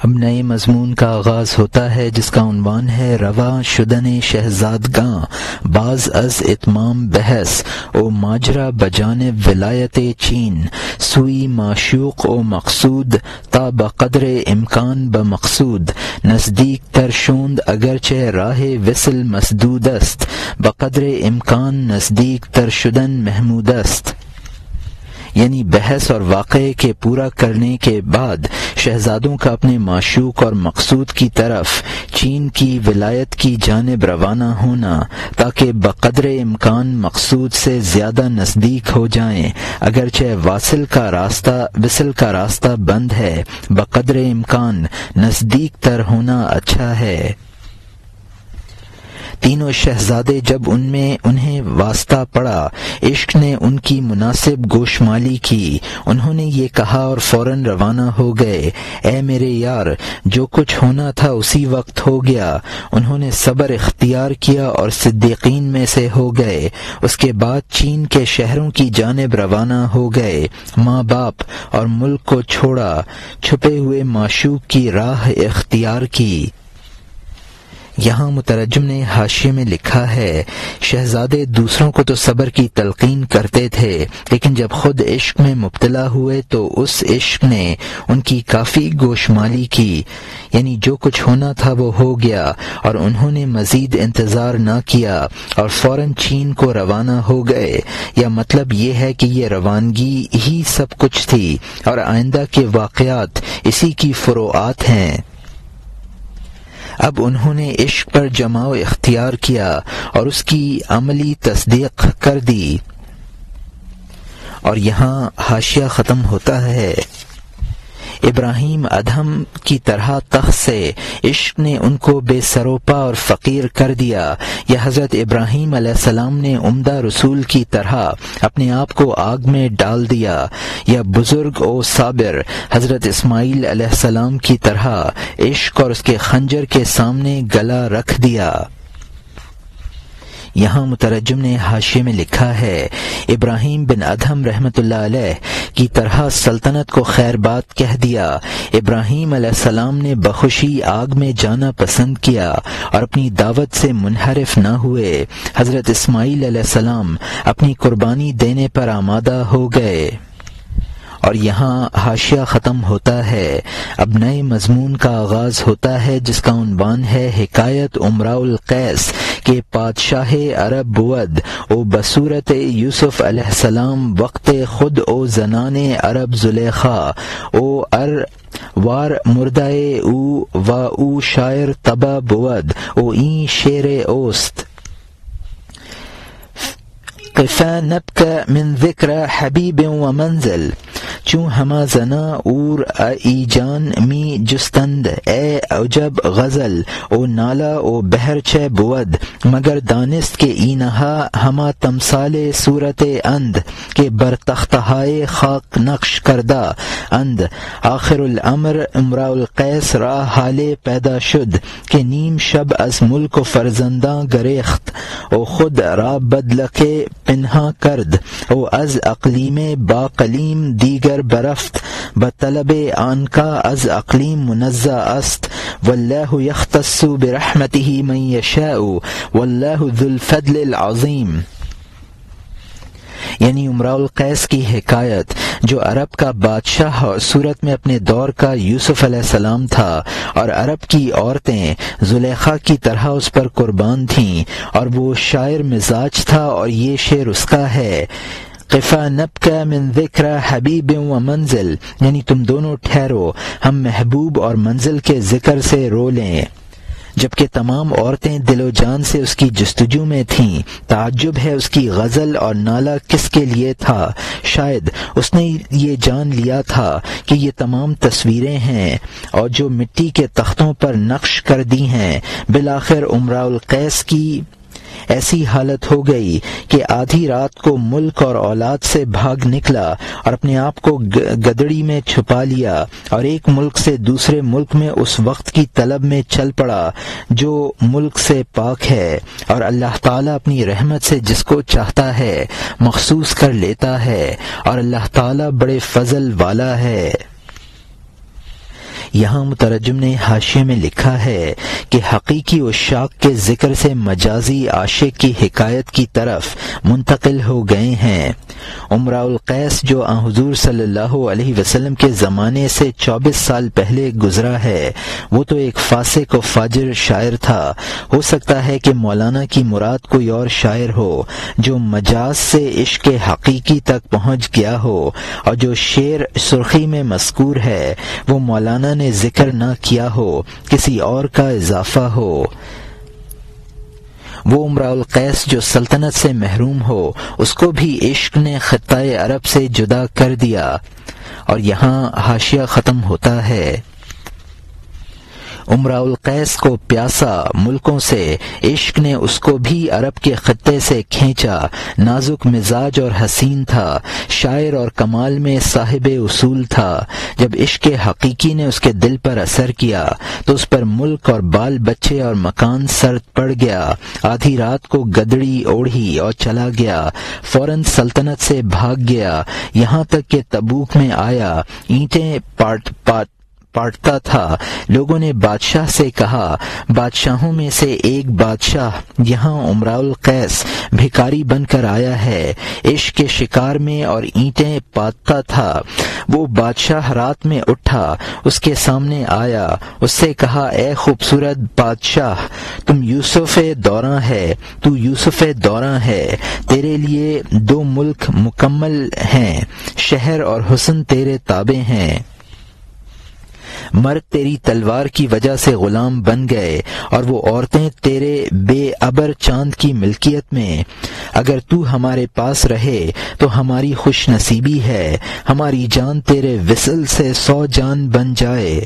اب نئے مضمون کا آغاز ہوتا ہے جس کا عنوان ہے رواں شدن شہزادگاں باز از اتمام بحث او ماجرا بجانب ولایت چین سوئی معشوق و مقصود تا بقدر امکان بمقصود نزدیک تر شوند اگرچہ راہ وصل مسدود است بقدر امکان نزدیک تر شدن محمود است۔ یعنی بحث اور واقعے کے پورا کرنے کے بعد شہزادوں کا اپنے معشوق اور مقصود کی طرف چین کی ولایت کی جانب روانہ ہونا تاکہ بقدر امکان مقصود سے زیادہ نزدیک ہو جائیں، اگرچہ وصل کا راستہ بند ہے، بقدر امکان نزدیک تر ہونا اچھا ہے۔ تینوں شہزادے جب انہیں واسطہ پڑا، عشق نے ان کی مناسب گوشمالی کی، انہوں نے یہ کہا اور فوراً روانہ ہو گئے، اے میرے یار، جو کچھ ہونا تھا اسی وقت ہو گیا۔ انہوں نے صبر اختیار کیا اور صدیقین میں سے ہو گئے۔ اس کے بعد چین کے شہروں کی جانب روانہ ہو گئے، ماں باپ اور ملک کو چھوڑا، چھپے ہوئے معشوق کی راہ اختیار کی۔ یہاں مترجم نے حاشیے میں لکھا ہے، شہزادے دوسروں کو تو صبر کی تلقین کرتے تھے، لیکن جب خود عشق میں مبتلا ہوئے تو اس عشق نے ان کی کافی گوشمالی کی، یعنی جو کچھ ہونا تھا وہ ہو گیا، اور انہوں نے مزید انتظار نہ کیا اور فوراً چین کو روانہ ہو گئے۔ یا مطلب یہ ہے کہ یہ روانگی ہی سب کچھ تھی اور آئندہ کے واقعات اسی کی فروعات ہیں۔ اب انہوں نے عشق پر جماؤ اختیار کیا اور اس کی عملی تصدیق کر دی۔ اور یہاں حاشیہ ختم ہوتا ہے۔ ابراہیم ادہم کی طرح تخت سے عشق نے ان کو بے سروپا اور فقیر کر دیا، یا حضرت ابراہیم علیہ السلام نے عمدہ رسول کی طرح اپنے آپ کو آگ میں ڈال دیا، یا بزرگ و صابر حضرت اسماعیل علیہ السلام کی طرح عشق اور اس کے خنجر کے سامنے گلا رکھ دیا۔ یہاں مترجم نے حاشیے میں لکھا ہے، ابراہیم بن ادہم رحمۃ اللہ علیہ کی طرح سلطنت کو خیر بات کہہ دیا۔ ابراہیم علیہ السلام نے بخوشی آگ میں جانا پسند کیا اور اپنی دعوت سے منحرف نہ ہوئے۔ حضرت اسماعیل علیہ السلام اپنی قربانی دینے پر آمادہ ہو گئے۔ اور یہاں حاشیہ ختم ہوتا ہے۔ اب نئے مضمون کا آغاز ہوتا ہے جس کا عنوان ہے حکایت امراء القیس کہ بادشاہ عرب بود او بصورت یوسف علیہ السلام وقت خود او زنان عرب زلیخا او وار مردائے او و او شاعر تبا بود او این شعر اوست قفا نبک من ذکر حبیب و منزل چوں ہما زنا اور ایجان می جستند اے عجب غزل او نالا او بہر چہ بود مگر دانست کہ اینہا ہما تمثال صورت اند کہ بر تختہائے خاک نقش کردہ اند۔ آخر الامر امراء القیس را حالے پیدا شد کہ نیم شب از ملک و فرزنداں گریخت او خود را بدلکے پنہا کرد او از اقلیم با قلیم دیگر برفت بطلب آن کا از اقلیم منزہ است واللہ یختص برحمتہ من یشاء واللہ ذو الفضل العظیم۔ یعنی امراء القیس کی حکایت، جو عرب کا بادشاہ اور صورت میں اپنے دور کا یوسف علیہ السلام تھا، اور عرب کی عورتیں زلیخا کی طرح اس پر قربان تھیں، اور وہ شاعر مزاج تھا، اور یہ شعر اس کا ہے، قفا نبکا من ذکر حبیب و منزل، یعنی تم دونوں ٹھہرو، ہم محبوب اور منزل کے ذکر سے رو لیں۔ جبکہ تمام عورتیں دل و جان سے اس کی جستجو میں تھیں۔ تعجب ہے اس کی غزل اور نالہ کس کے لیے تھا؟ شاید اس نے یہ جان لیا تھا کہ یہ تمام تصویریں ہیں اور جو مٹی کے تختوں پر نقش کر دی ہیں۔ بالآخر امراء القیس کی ایسی حالت ہو گئی کہ آدھی رات کو ملک اور اولاد سے بھاگ نکلا اور اپنے آپ کو گدڑی میں چھپا لیا اور ایک ملک سے دوسرے ملک میں اس وقت کی طلب میں چل پڑا جو ملک سے پاک ہے، اور اللہ تعالیٰ اپنی رحمت سے جس کو چاہتا ہے مخصوص کر لیتا ہے، اور اللہ تعالیٰ بڑے فضل والا ہے۔ یہاں مترجم نے حاشیے میں لکھا ہے کہ حقیقی عشاق کے ذکر سے مجازی عاشق کی حکایت کی طرف منتقل ہو گئے ہیں۔ امراء القیس جو آن حضور صلی اللہ علیہ وسلم کے زمانے سے 24 سال پہلے گزرا ہے، وہ تو ایک فاسق و فاجر شاعر تھا۔ ہو سکتا ہے کہ مولانا کی مراد کوئی اور شاعر ہو جو مجاز سے عشق حقیقی تک پہنچ گیا ہو، اور جو شعر سرخی میں مذکور ہے وہ مولانا نے ذکر نہ کیا ہو، کسی اور کا اضافہ ہو۔ وہ امراء القیس جو سلطنت سے محروم ہو، اس کو بھی عشق نے خطۂ عرب سے جدا کر دیا۔ اور یہاں حاشیہ ختم ہوتا ہے۔ امراء القیس کو پیاسا ملکوں سے، عشق نے اس کو بھی عرب کے خطے سے کھینچا۔ نازک مزاج اور حسین تھا، شاعر اور کمال میں صاحب اصول تھا۔ جب عشق حقیقی نے اس کے دل پر اثر کیا تو اس پر ملک اور بال بچے اور مکان سرد پڑ گیا۔ آدھی رات کو گدڑی اوڑھی اور چلا گیا، فوراً سلطنت سے بھاگ گیا، یہاں تک کہ تبوک میں آیا، اینٹیں پاٹتا تھا۔ لوگوں نے بادشاہ سے کہا، بادشاہوں میں سے ایک بادشاہ یہاں امراء القیس بھکاری بن کر آیا ہے۔ عشق کے شکار میں اور اینٹیں پاٹتا تھا۔ وہ بادشاہ رات میں اٹھا، اس کے سامنے آیا، اس سے کہا، اے خوبصورت بادشاہ، تم یوسف دوراں ہے، تو یوسف دوراں ہے، تیرے لیے 2 ملک مکمل ہیں، شہر اور حسن تیرے تابع ہیں۔ مرد تیری تلوار کی وجہ سے غلام بن گئے، اور وہ عورتیں تیرے بے ابر چاند کی ملکیت میں۔ اگر تو ہمارے پاس رہے تو ہماری خوش نصیبی ہے، ہماری جان تیرے وصل سے 100 جان بن جائے۔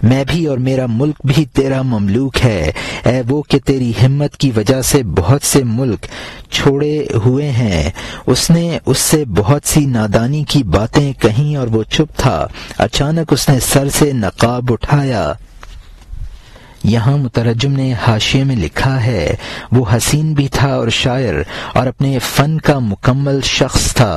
میں بھی اور میرا ملک بھی تیرا مملوک ہے، اے وہ کہ تیری ہمت کی وجہ سے بہت سے ملک چھوڑے ہوئے ہیں۔ اس نے اس سے بہت سی نادانی کی باتیں کہیں اور وہ چپ تھا۔ اچانک اس نے سر سے نقاب اٹھایا۔ یہاں مترجم نے حاشیے میں لکھا ہے، وہ حسین بھی تھا اور شاعر، اور اپنے فن کا مکمل شخص تھا۔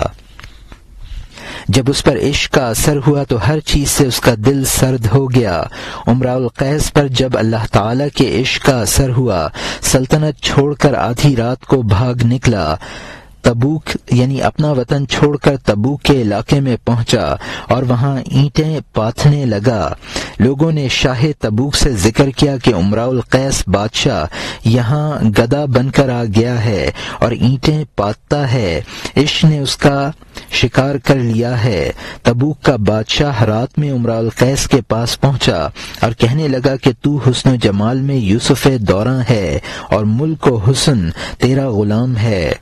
جب اس پر عشق کا اثر ہوا تو ہر چیز سے اس کا دل سرد ہو گیا۔ امراء القیس پر جب اللہ تعالی کے عشق کا اثر ہوا، سلطنت چھوڑ کر آدھی رات کو بھاگ نکلا، تبوک یعنی اپنا وطن چھوڑ کر تبوک کے علاقے میں پہنچا اور وہاں اینٹیں پاتھنے لگا۔ لوگوں نے شاہ تبوک سے ذکر کیا کہ امراء القیس بادشاہ یہاں گدا بن کر آ گیا ہے اور اینٹیں پاتتا ہے، عشق نے اس کا شکار کر لیا ہے۔ تبوک کا بادشاہ رات میں امراء القیس کے پاس پہنچا اور کہنے لگا کہ تو حسن و جمال میں یوسف دوراں ہے اور ملک و حسن تیرا غلام ہے۔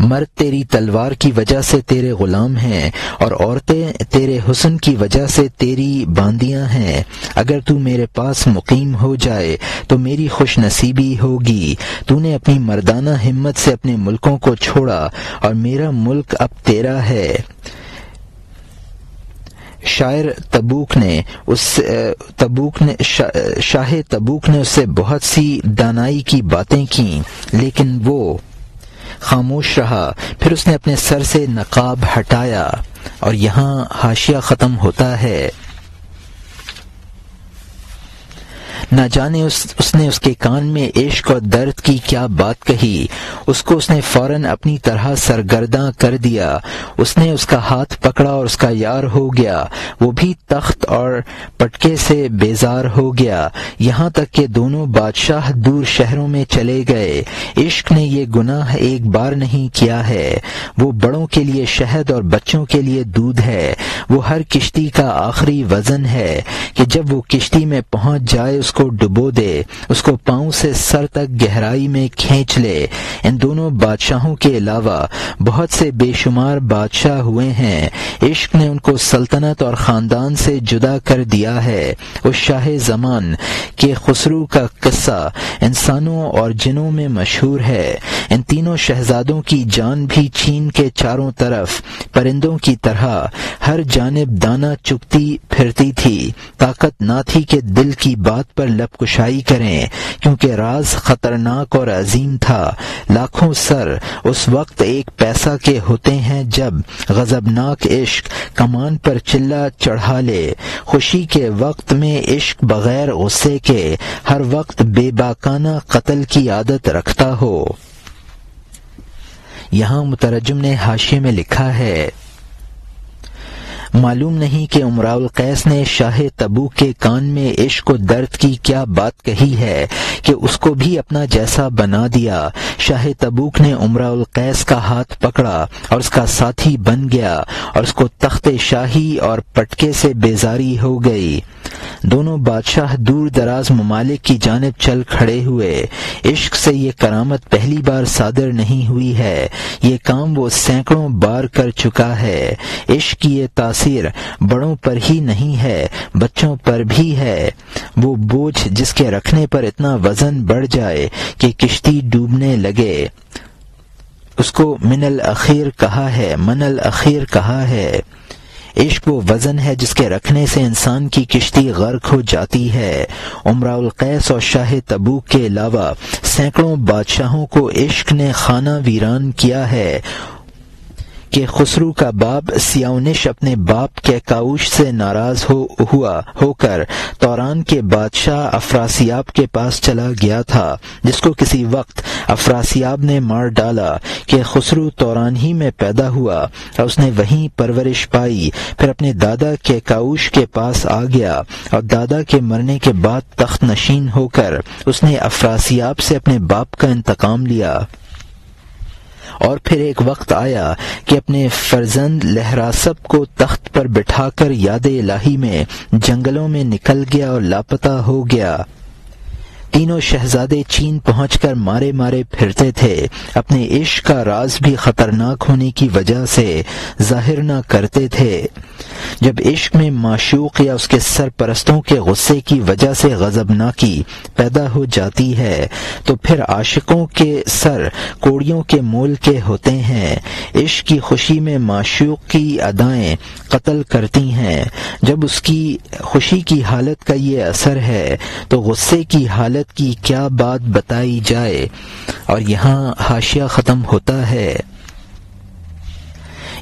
مرد تیری تلوار کی وجہ سے تیرے غلام ہیں اور عورتیں تیرے حسن کی وجہ سے تیری باندیاں ہیں۔ اگر تو میرے پاس مقیم ہو جائے تو میری خوش نصیبی ہوگی۔ تو نے اپنی مردانہ ہمت سے اپنے ملکوں کو چھوڑا اور میرا ملک اب تیرا ہے۔ شاہ تبوک نے اس سے بہت سی دانائی کی باتیں کیں، لیکن وہ خاموش رہا۔ پھر اس نے اپنے سر سے نقاب ہٹایا۔ اور یہاں حاشیہ ختم ہوتا ہے۔ نہ جانے اس نے اس کے کان میں عشق اور درد کی کیا بات کہی، اس کو اس نے فوراً اپنی طرح سرگرداں کر دیا۔ اس نے اس کا ہاتھ پکڑا اور اس کا یار ہو گیا، وہ بھی تخت اور پٹکے سے بیزار ہو گیا، یہاں تک کہ دونوں بادشاہ دور شہروں میں چلے گئے۔ عشق نے یہ گناہ ایک بار نہیں کیا ہے، وہ بڑوں کے لیے شہد اور بچوں کے لیے دودھ ہے، وہ ہر کشتی کا آخری وزن ہے کہ جب وہ کشتی میں پہنچ جائے اس کو ڈبو دے، اس کو پاؤں سے سر تک گہرائی میں کھینچ لے۔ ان دونوں بادشاہوں کے علاوہ بہت سے بے شمار بادشاہ ہوئے ہیں، عشق نے ان کو سلطنت اور خاندان سے جدا کر دیا ہے۔ اس شاہ زمان کے خسرو کا قصہ انسانوں اور جنوں میں مشہور ہے۔ ان تینوں شہزادوں کی جان بھی چین کے چاروں طرف پرندوں کی طرح ہر جانب دانہ چگتی پھرتی تھی، طاقت نہ تھی کہ دل کی بات پر پر لب کشائی کریں، کیونکہ راز خطرناک اور عظیم تھا۔ لاکھوں سر اس وقت ایک پیسہ کے ہوتے ہیں جب غضبناک عشق کمان پر چلہ چڑھا لے۔ خوشی کے وقت میں عشق بغیر غصے کے ہر وقت بے باکانہ قتل کی عادت رکھتا ہو۔ یہاں مترجم نے حاشیے میں لکھا ہے، معلوم نہیں کہ امراء القیس نے شاہ تبوک کے کان میں عشق و درد کی کیا بات کہی ہے کہ اس کو بھی اپنا جیسا بنا دیا۔ شاہ تبوک نے امراء القیس کا ہاتھ پکڑا اور اس کا ساتھی بن گیا اور اس کو تخت شاہی اور پٹکے سے بیزاری ہو گئی۔ دونوں بادشاہ دور دراز ممالک کی جانب چل کھڑے ہوئے۔ عشق سے یہ کرامت پہلی بار صادر نہیں ہوئی ہے، یہ کام وہ سینکڑوں بار کر چکا ہے۔ عشق کی یہ تاثیر بڑوں پر ہی نہیں ہے، بچوں پر بھی ہے۔ وہ بوجھ جس کے رکھنے پر اتنا وزن بڑھ جائے کہ کشتی ڈوبنے لگے، اس کو من الاخیر کہا ہے۔ عشق وہ وزن ہے جس کے رکھنے سے انسان کی کشتی غرق ہو جاتی ہے۔ امراء القیس اور شاہ تبوک کے علاوہ سینکڑوں بادشاہوں کو عشق نے خانہ ویران کیا ہے کہ خسرو کا باپ سیاونش اپنے باپ کے کاؤش سے ناراض ہو کر توران کے بادشاہ افراسیاب کے پاس چلا گیا تھا، جس کو کسی وقت افراسیاب نے مار ڈالا کہ خسرو توران ہی میں پیدا ہوا اور اس نے وہیں پرورش پائی۔ پھر اپنے دادا کے کاؤش کے پاس آ گیا اور دادا کے مرنے کے بعد تخت نشین ہو کر اس نے افراسیاب سے اپنے باپ کا انتقام لیا۔ اور پھر ایک وقت آیا کہ اپنے فرزند لہراسب کو تخت پر بٹھا کر یاد الہی میں جنگلوں میں نکل گیا اور لاپتہ ہو گیا۔ تینوں شہزادے چین پہنچ کر مارے مارے پھرتے تھے، اپنے عشق کا راز بھی خطرناک ہونے کی وجہ سے ظاہر نہ کرتے تھے۔ جب عشق میں معشوق یا اس کے سرپرستوں کے غصے کی وجہ سے غضبناکی پیدا ہو جاتی ہے تو پھر عاشقوں کے سر کوڑیوں کے مول کے ہوتے ہیں۔ عشق کی خوشی میں معشوق کی ادائیں قتل کرتی ہیں۔ جب اس کی خوشی کی حالت کا یہ اثر ہے تو غصے کی حالت کی کیا بات بتائی جائے۔ اور یہاں حاشیہ ختم ہوتا ہے۔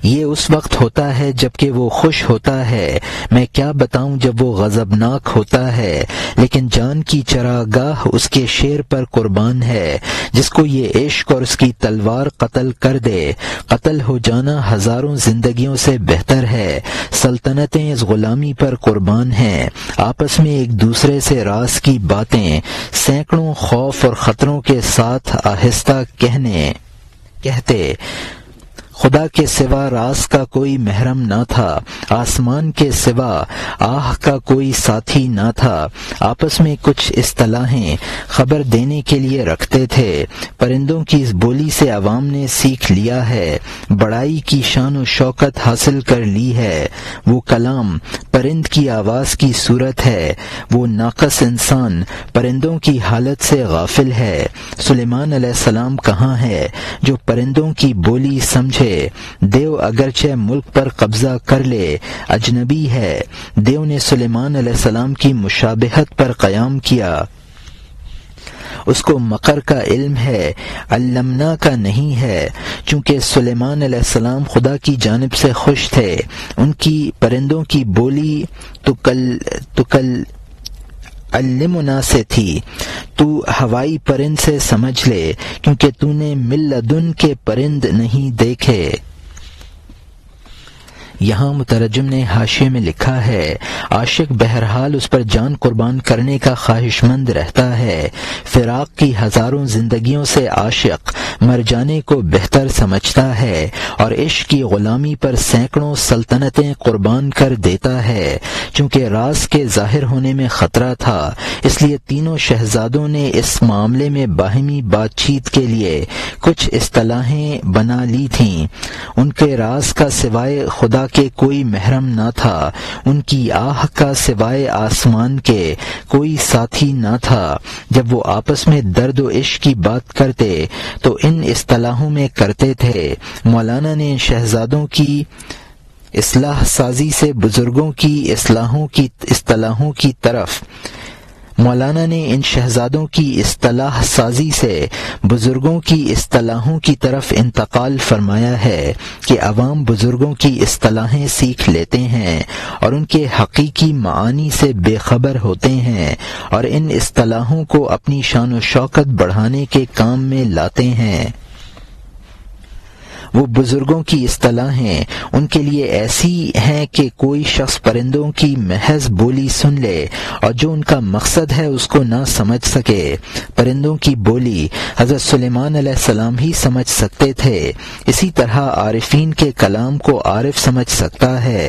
یہ اس وقت ہوتا ہے جب کہ وہ خوش ہوتا ہے، میں کیا بتاؤں جب وہ غضبناک ہوتا ہے، لیکن جان کی چراگاہ اس کے شیر پر قربان ہے، جس کو یہ عشق اور اس کی تلوار قتل کر دے۔ قتل ہو جانا ہزاروں زندگیوں سے بہتر ہے۔ سلطنتیں اس غلامی پر قربان ہیں، آپس میں ایک دوسرے سے راز کی باتیں سینکڑوں خوف اور خطروں کے ساتھ آہستہ کہتے۔ خدا کے سوا راز کا کوئی محرم نہ تھا، آسمان کے سوا آہ کا کوئی ساتھی نہ تھا۔ آپس میں کچھ اصطلاحیں خبر دینے کے لیے رکھتے تھے۔ پرندوں کی اس بولی سے عوام نے سیکھ لیا ہے، بڑائی کی شان و شوکت حاصل کر لی ہے۔ وہ کلام پرند کی آواز کی صورت ہے، وہ ناقص انسان پرندوں کی حالت سے غافل ہے۔ سلیمان علیہ السلام کہاں ہے جو پرندوں کی بولی سمجھے؟ دیو اگرچہ ملک پر قبضہ کر لے، اجنبی ہے۔ دیو نے سلیمان علیہ السلام کی مشابہت پر قیام کیا۔ اس کو مکر کا علم ہے، علمنا کا نہیں ہے۔ چونکہ سلیمان علیہ السلام خدا کی جانب سے خوش تھے، ان کی پرندوں کی بولی علمنا سے تھی۔ تو ہوائی پرند سے سمجھ لے، کیونکہ تو نے من لدن کے پرند نہیں دیکھے۔ یہاں مترجم نے حاشیے میں لکھا ہے، عاشق بہرحال اس پر جان قربان کرنے کا خواہش مند رہتا ہے۔ فراق کی ہزاروں زندگیوں سے عاشق مر جانے کو بہتر سمجھتا ہے اور عشق کی غلامی پر سینکڑوں سلطنتیں قربان کر دیتا ہے۔ چونکہ راز کے ظاہر ہونے میں خطرہ تھا، اس لیے تینوں شہزادوں نے اس معاملے میں باہمی بات چیت کے لیے کچھ اصطلاحیں بنا لی تھیں۔ ان کے راز کا سوائے خدا کے کوئی محرم نہ تھا، ان کی آہ کا سوائے آسمان کے کوئی ساتھی نہ تھا۔ جب وہ آپس میں درد و عشق کی بات کرتے تو ان اصطلاحوں میں کرتے تھے۔ مولانا نے شہزادوں کی اصلاح سازی سے بزرگوں کی اصطلاحوں کی طرف مولانا نے ان شہزادوں کی اصطلاح سازی سے بزرگوں کی اصطلاحوں کی طرف انتقال فرمایا ہے کہ عوام بزرگوں کی اصطلاحیں سیکھ لیتے ہیں اور ان کے حقیقی معانی سے بے خبر ہوتے ہیں اور ان اصطلاحوں کو اپنی شان و شوکت بڑھانے کے کام میں لاتے ہیں۔ وہ بزرگوں کی اصطلاحیں ان کے لیے ایسی ہیں کہ کوئی شخص پرندوں کی محض بولی سن لے اور جو ان کا مقصد ہے اس کو نہ سمجھ سکے۔ پرندوں کی بولی حضرت سلیمان علیہ السلام ہی سمجھ سکتے تھے، اسی طرح عارفین کے کلام کو عارف سمجھ سکتا ہے۔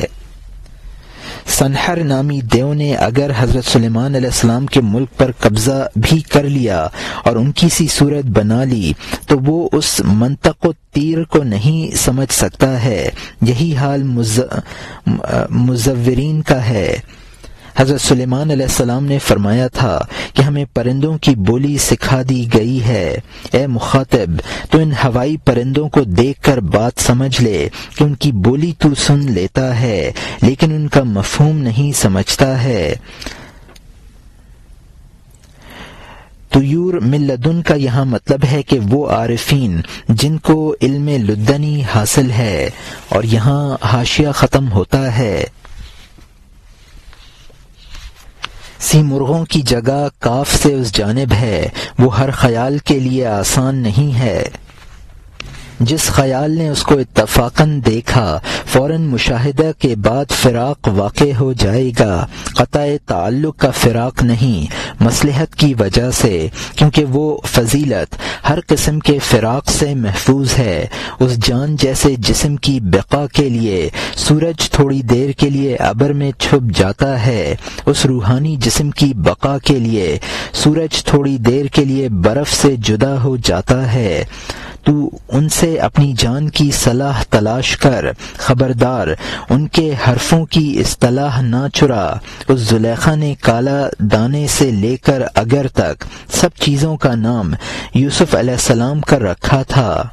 سنحر نامی دیو نے اگر حضرت سلیمان علیہ السلام کے ملک پر قبضہ بھی کر لیا اور ان کی سی صورت بنا لی تو وہ اس منطق و تیر کو نہیں سمجھ سکتا ہے۔ یہی حال مزورین کا ہے۔ حضرت سلیمان علیہ السلام نے فرمایا تھا کہ ہمیں پرندوں کی بولی سکھا دی گئی ہے۔ اے مخاطب، تو ان ہوائی پرندوں کو دیکھ کر بات سمجھ لے کہ ان کی بولی تو سن لیتا ہے لیکن ان کا مفہوم نہیں سمجھتا ہے۔ طیور من لدن کا یہاں مطلب ہے کہ وہ عارفین جن کو علم لدنی حاصل ہے، اور یہاں حاشیہ ختم ہوتا ہے۔ سی مرغوں کی جگہ کاف سے اس جانب ہے، وہ ہر خیال کے لیے آسان نہیں ہے۔ جس خیال نے اس کو اتفاقاً دیکھا فوراً مشاہدہ کے بعد فراق واقع ہو جائے گا، قطع تعلق کا فراق نہیں، مصلحت کی وجہ سے، کیونکہ وہ فضیلت ہر قسم کے فراق سے محفوظ ہے۔ اس جان جیسے جسم کی بقا کے لیے سورج تھوڑی دیر کے لیے ابر میں چھپ جاتا ہے، اس روحانی جسم کی بقا کے لیے سورج تھوڑی دیر کے لیے برف سے جدا ہو جاتا ہے۔ تو ان سے اپنی جان کی صلاح تلاش کر، خبردار ان کے حرفوں کی اصطلاح نہ چرا۔ اس زلیخا نے کالا دانے سے لے کر اگر تک سب چیزوں کا نام یوسف علیہ السلام کر رکھا تھا۔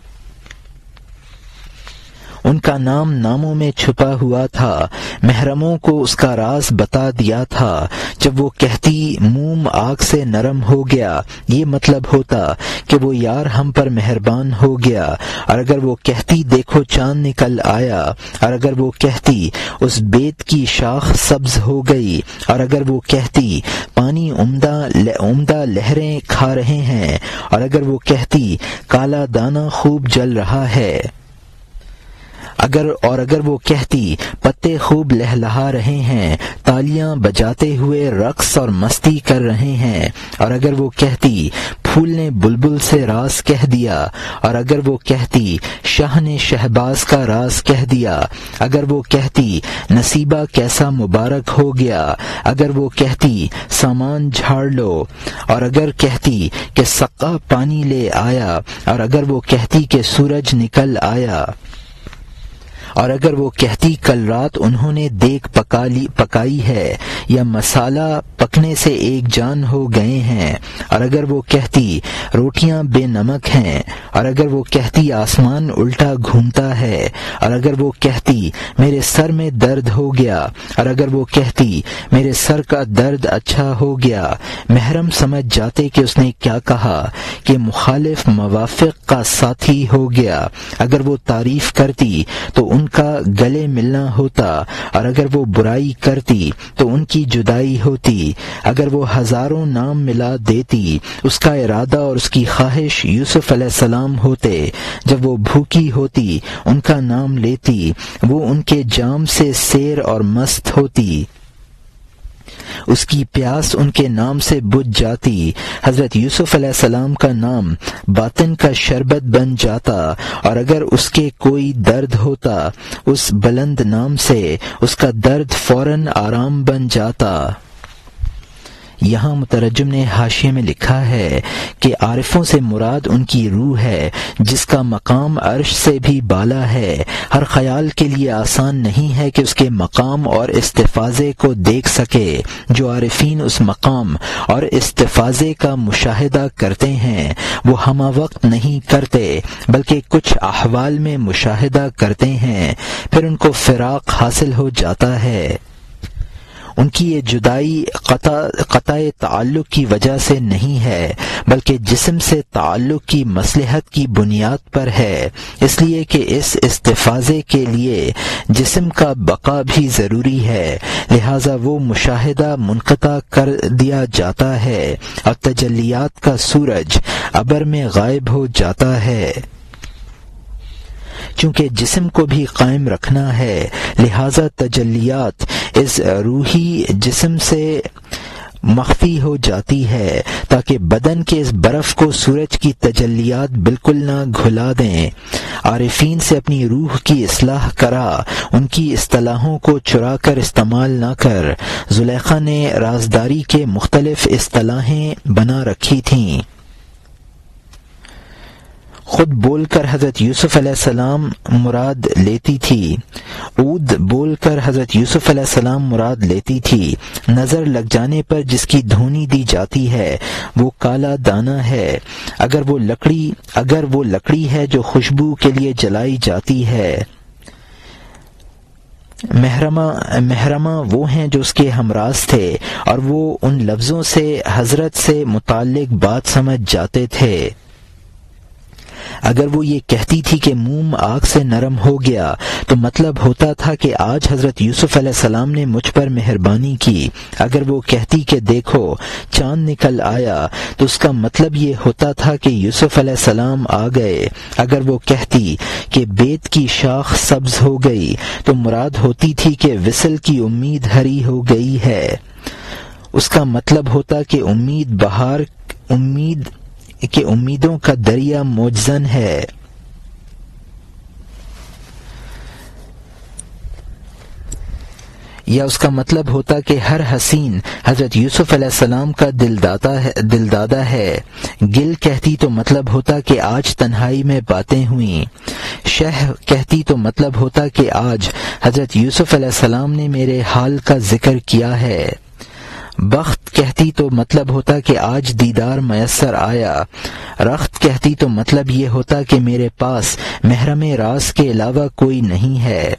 ان کا نام ناموں میں چھپا ہوا تھا، محرموں کو اس کا راز بتا دیا تھا۔ جب وہ کہتی موم آگ سے نرم ہو گیا، یہ مطلب ہوتا کہ وہ یار ہم پر مہربان ہو گیا، اور اگر وہ کہتی دیکھو چاند نکل آیا، اور اگر وہ کہتی اس بیت کی شاخ سبز ہو گئی، اور اگر وہ کہتی پانی عمدہ لہریں کھا رہے ہیں، اور اگر وہ کہتی کالا دانہ خوب جل رہا ہے، اگر وہ کہتی پتے خوب لہلہا رہے ہیں، تالیاں بجاتے ہوئے رقص اور مستی کر رہے ہیں، اور اگر وہ کہتی پھول نے بلبل سے راز کہہ دیا، اور اگر وہ کہتی شاہ نے شہباز کا راز کہہ دیا، اگر وہ کہتی نصیبہ کیسا مبارک ہو گیا، اگر وہ کہتی سامان جھاڑ لو، اور اگر کہتی کہ سقا پانی لے آیا، اور اگر وہ کہتی کہ سورج نکل آیا، اور اگر وہ کہتی کل رات انہوں نے دیگ پکائی ہے، یا مسالہ پکنے سے ایک جان ہو گئے ہیں، اور اگر وہ کہتی روٹیاں بے نمک ہیں، اور اگر وہ کہتی آسمان الٹا گھومتا ہے، اور اگر وہ کہتی میرے سر میں درد ہو گیا، اور اگر وہ کہتی میرے سر کا درد اچھا ہو گیا، محرم سمجھ جاتے کہ اس نے کیا کہا، کہ مخالف موافق کا ساتھی ہو گیا۔ اگر وہ تعریف کرتی تو ان کا گلے ملنا ہوتا، اور اگر وہ برائی کرتی تو ان کی جدائی ہوتی۔ اگر وہ ہزاروں نام ملا دیتی، اس کا ارادہ اور اس کی خواہش یوسف علیہ السلام ہوتے۔ جب وہ بھوکی ہوتی ان کا نام لیتی، وہ ان کے جام سے سیر اور مست ہوتی، اس کی پیاس ان کے نام سے بجھ جاتی۔ حضرت یوسف علیہ السلام کا نام باطن کا شربت بن جاتا، اور اگر اس کے کوئی درد ہوتا اس بلند نام سے اس کا درد فوراً آرام بن جاتا۔ یہاں مترجم نے حاشیے میں لکھا ہے کہ عارفوں سے مراد ان کی روح ہے جس کا مقام عرش سے بھی بالا ہے۔ ہر خیال کے لیے آسان نہیں ہے کہ اس کے مقام اور استفاضے کو دیکھ سکے۔ جو عارفین اس مقام اور استفاضے کا مشاہدہ کرتے ہیں وہ ہمہ وقت نہیں کرتے بلکہ کچھ احوال میں مشاہدہ کرتے ہیں، پھر ان کو فراق حاصل ہو جاتا ہے۔ ان کی یہ جدائی قطع تعلق کی وجہ سے نہیں ہے، بلکہ جسم سے تعلق کی مصلحت کی بنیاد پر ہے، اس لیے کہ اس استفاضے کے لیے جسم کا بقا بھی ضروری ہے، لہذا وہ مشاہدہ منقطع کر دیا جاتا ہے اور تجلیات کا سورج ابر میں غائب ہو جاتا ہے۔ چونکہ جسم کو بھی قائم رکھنا ہے، لہذا تجلیات اس روحی جسم سے مخفی ہو جاتی ہے تاکہ بدن کے اس برف کو سورج کی تجلیات بالکل نہ گھلا دیں۔ عارفین سے اپنی روح کی اصلاح کرا، ان کی اصطلاحوں کو چرا کر استعمال نہ کر۔ زلیخا نے رازداری کے مختلف اصطلاحیں بنا رکھی تھیں۔ خود بول کر حضرت یوسف علیہ السلام مراد لیتی تھی، عود بول کر حضرت یوسف علیہ السلام مراد لیتی تھی۔ نظر لگ جانے پر جس کی دھونی دی جاتی ہے وہ کالا دانہ ہے، اگر وہ لکڑی ہے جو خوشبو کے لیے جلائی جاتی ہے۔ محرمہ وہ ہیں جو اس کے ہمراز تھے اور وہ ان لفظوں سے حضرت سے متعلق بات سمجھ جاتے تھے۔ اگر وہ یہ کہتی تھی کہ موم آگ سے نرم ہو گیا تو مطلب ہوتا تھا کہ آج حضرت یوسف علیہ السلام نے مجھ پر مہربانی کی۔ اگر وہ کہتی کہ دیکھو چاند نکل آیا تو اس کا مطلب یہ ہوتا تھا کہ یوسف علیہ السلام آ گئے۔ اگر وہ کہتی کہ بیت کی شاخ سبز ہو گئی تو مراد ہوتی تھی کہ وصل کی امید ہری ہو گئی ہے۔ اس کا مطلب ہوتا کہ امیدوں کا دریا موجزن ہے۔ یا اس کا مطلب ہوتا کہ ہر حسین حضرت یوسف علیہ السلام کا دلدادہ ہے۔ گل کہتی تو مطلب ہوتا کہ آج تنہائی میں باتیں ہوئیں۔ شہ کہتی تو مطلب ہوتا کہ آج حضرت یوسف علیہ السلام نے میرے حال کا ذکر کیا ہے۔ بخت کہتی تو مطلب ہوتا کہ آج دیدار میسر آیا۔ رخت کہتی تو مطلب یہ ہوتا کہ میرے پاس محرم راز کے علاوہ کوئی نہیں ہے۔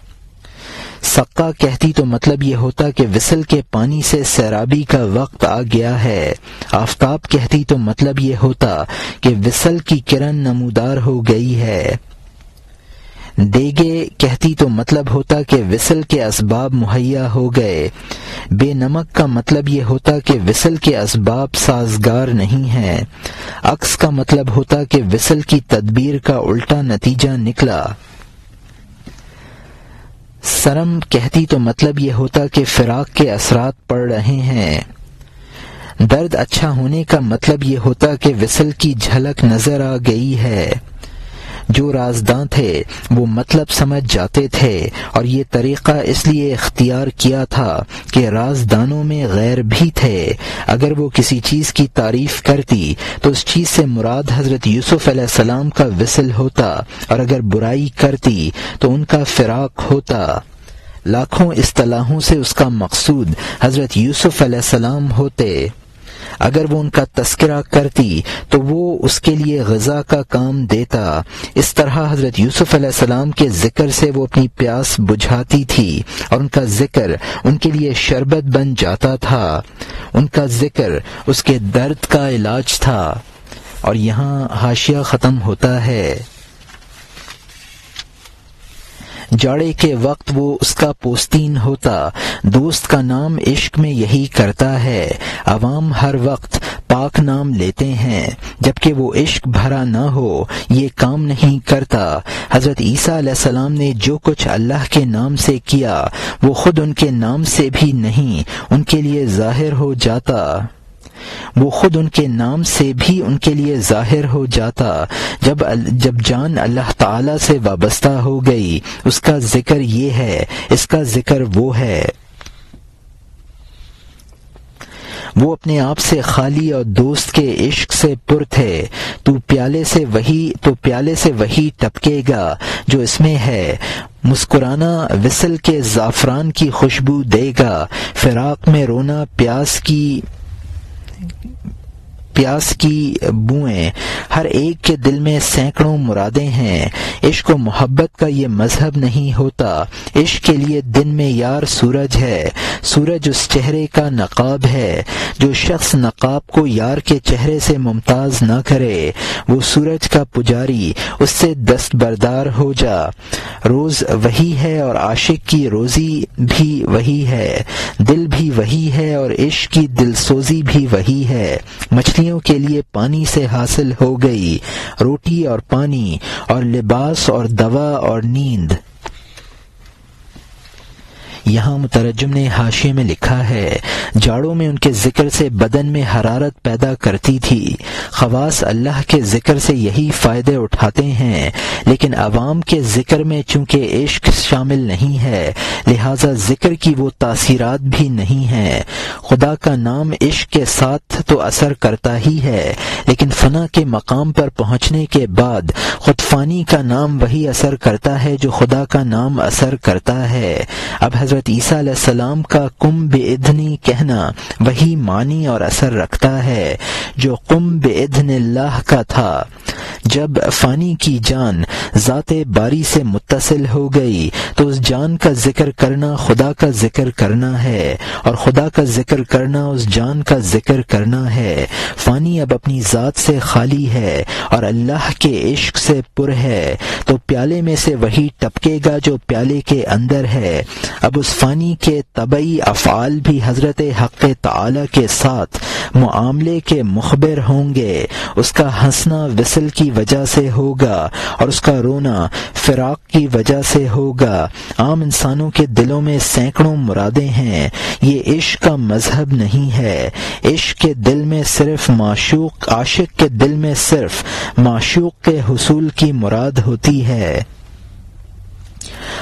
سقا کہتی تو مطلب یہ ہوتا کہ وصل کے پانی سے سیرابی کا وقت آ گیا ہے۔ آفتاب کہتی تو مطلب یہ ہوتا کہ وصل کی کرن نمودار ہو گئی ہے۔ دیگے کہتی تو مطلب ہوتا کہ وصل کے اسباب مہیا ہو گئے۔ بے نمک کا مطلب یہ ہوتا کہ وصل کے اسباب سازگار نہیں ہیں۔ عکس کا مطلب ہوتا کہ وصل کی تدبیر کا الٹا نتیجہ نکلا۔ سرم کہتی تو مطلب یہ ہوتا کہ فراق کے اثرات پڑ رہے ہیں۔ درد اچھا ہونے کا مطلب یہ ہوتا کہ وصل کی جھلک نظر آ گئی ہے۔ جو رازداں تھے وہ مطلب سمجھ جاتے تھے اور یہ طریقہ اس لیے اختیار کیا تھا کہ رازدانوں میں غیر بھی تھے۔ اگر وہ کسی چیز کی تعریف کرتی تو اس چیز سے مراد حضرت یوسف علیہ السلام کا وصل ہوتا اور اگر برائی کرتی تو ان کا فراق ہوتا۔ لاکھوں اصطلاحوں سے اس کا مقصود حضرت یوسف علیہ السلام ہوتے۔ اگر وہ ان کا تذکرہ کرتی تو وہ اس کے لیے غذا کا کام دیتا۔ اس طرح حضرت یوسف علیہ السلام کے ذکر سے وہ اپنی پیاس بجھاتی تھی اور ان کا ذکر ان کے لیے شربت بن جاتا تھا۔ ان کا ذکر اس کے درد کا علاج تھا۔ اور یہاں حاشیہ ختم ہوتا ہے۔ جاڑے کے وقت وہ اس کا پوستین ہوتا۔ دوست کا نام عشق میں یہی کرتا ہے۔ عوام ہر وقت پاک نام لیتے ہیں جبکہ وہ عشق بھرا نہ ہو یہ کام نہیں کرتا۔ حضرت عیسیٰ علیہ السلام نے جو کچھ اللہ کے نام سے کیا وہ خود ان کے نام سے بھی نہیں ان کے لیے ظاہر ہو جاتا۔ وہ خود ان کے نام سے بھی ان کے لیے ظاہر ہو جاتا۔ جب جان اللہ تعالی سے وابستہ ہو گئی اس کا ذکر یہ ہے، اس کا ذکر وہ ہے۔ وہ اپنے آپ سے خالی اور دوست کے عشق سے پر تھے۔ تو پیالے سے وہی ٹپکے گا جو اس میں ہے۔ مسکرانا وصل کے زعفران کی خوشبو دے گا۔ فراق میں رونا پیاس کی پیاس کی بوئیں، ہر ایک کے دل میں سینکڑوں مرادیں ہیں۔ عشق و محبت کا یہ مذہب نہیں ہوتا۔ عشق کے لیے دن میں یار سورج ہے، سورج اس چہرے کا نقاب ہے۔ جو شخص نقاب کو یار کے چہرے سے ممتاز نہ کرے، وہ سورج کا پجاری، اس سے دستبردار ہو جا۔ روز وہی ہے اور عاشق کی روزی بھی وہی ہے، دل بھی وہی ہے اور عشق کی دل سوزی بھی وہی ہے۔ مچھلیوں کے لیے پانی سے حاصل ہو گئی روٹی اور پانی اور لباس اور دوا اور نیند۔ یہاں مترجم نے حاشیے میں لکھا ہے، جاڑوں میں ان کے ذکر سے بدن میں حرارت پیدا کرتی تھی۔ خواص اللہ کے ذکر سے یہی فائدے اٹھاتے ہیں، لیکن عوام کے ذکر میں چونکہ عشق شامل نہیں ہے، لہذا ذکر کی وہ تاثیرات بھی نہیں ہیں۔ خدا کا نام عشق کے ساتھ تو اثر کرتا ہی ہے، لیکن فنا کے مقام پر پہنچنے کے بعد خود فانی کا نام وہی اثر کرتا ہے جو خدا کا نام اثر کرتا ہے۔ اب حضرت عیسیٰ علیہ السلام کا قم بإذنی کہنا وہی معنی اور اثر رکھتا ہے جو قم بإذن اللہ کا تھا۔ جب فانی کی جان ذات باری سے متصل ہو گئی تو اس جان کا ذکر کرنا خدا کا ذکر کرنا ہے، اور خدا کا ذکر کرنا اس جان کا ذکر کرنا ہے۔ فانی اب اپنی ذات سے خالی ہے اور اللہ کے عشق سے پر ہے، تو پیالے میں سے وہی ٹپکے گا جو پیالے کے اندر ہے۔ اب اس فانی کے طبعی افعال بھی حضرت حق تعالی کے ساتھ معاملے کے مخبر ہوں گے۔ اس کا ہنسنا وصل کی وجہ سے ہوگا اور اس کا رونا فراق کی وجہ سے ہوگا۔ عام انسانوں کے دلوں میں سینکڑوں مرادیں ہیں، یہ عشق کا مذہب نہیں ہے۔ عشق کے دل میں صرف معشوق، عاشق کے دل میں صرف معشوق کے حصول کی مراد ہوتی ہے۔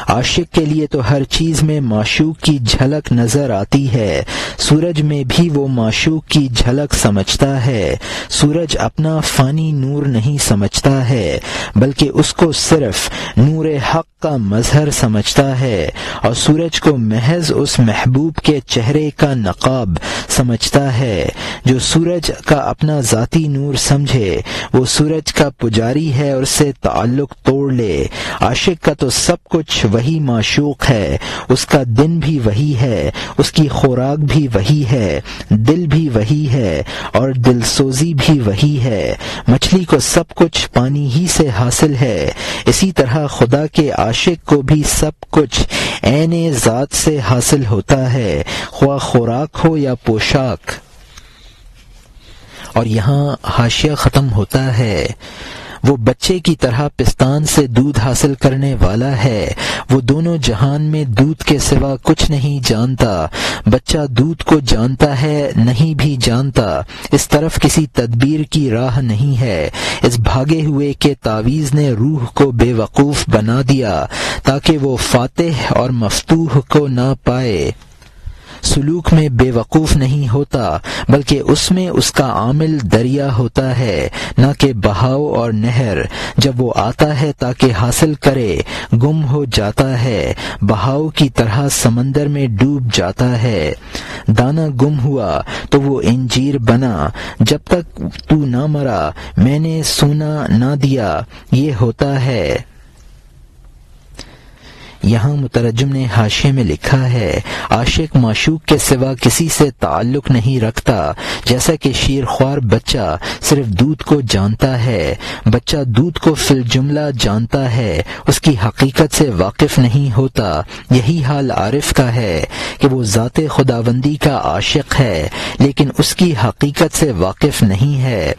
عاشق کے لیے تو ہر چیز میں معشوق کی جھلک نظر آتی ہے۔ سورج میں بھی وہ معشوق کی جھلک سمجھتا ہے۔ سورج اپنا فانی نور نہیں سمجھتا ہے، بلکہ اس کو صرف نور حق کا مظہر سمجھتا ہے، اور سورج کو محض اس محبوب کے چہرے کا نقاب سمجھتا ہے۔ جو سورج کا اپنا ذاتی نور سمجھے وہ سورج کا پجاری ہے اور اس سے تعلق توڑ لے۔ عاشق کا تو سب کچھ وہی معشوق ہے، اس کا دن بھی وہی ہے، اس کی خوراک بھی وہی ہے، دل بھی وہی ہے اور دل سوزی بھی وہی ہے۔ مچھلی کو سب کچھ پانی ہی سے حاصل ہے، اسی طرح خدا کے عاشق کو بھی سب کچھ عین ذات سے حاصل ہوتا ہے، خواہ خوراک ہو یا پوشاک۔ اور یہاں حاشیہ ختم ہوتا ہے۔ وہ بچے کی طرح پستان سے دودھ حاصل کرنے والا ہے، وہ دونوں جہان میں دودھ کے سوا کچھ نہیں جانتا۔ بچہ دودھ کو جانتا ہے نہیں بھی جانتا، اس طرف کسی تدبیر کی راہ نہیں ہے۔ اس بھاگے ہوئے کے تعویذ نے روح کو بے وقوف بنا دیا تاکہ وہ فاتح اور مفتوح کو نہ پائے۔ سلوک میں بے وقوف نہیں ہوتا، بلکہ اس میں اس کا عامل دریا ہوتا ہے، نہ کہ بہاؤ اور نہر۔ جب وہ آتا ہے تاکہ حاصل کرے، گم ہو جاتا ہے، بہاؤ کی طرح سمندر میں ڈوب جاتا ہے۔ دانہ گم ہوا تو وہ انجیر بنا، جب تک تو نہ مرا میں نے سونا نہ دیا، یہ ہوتا ہے۔ یہاں مترجم نے حاشیے میں لکھا ہے، عاشق معشوق کے سوا کسی سے تعلق نہیں رکھتا، جیسا کہ شیرخوار بچہ صرف دودھ کو جانتا ہے۔ بچہ دودھ کو فی الجملہ جانتا ہے، اس کی حقیقت سے واقف نہیں ہوتا۔ یہی حال عارف کا ہے کہ وہ ذات خداوندی کا عاشق ہے، لیکن اس کی حقیقت سے واقف نہیں ہے۔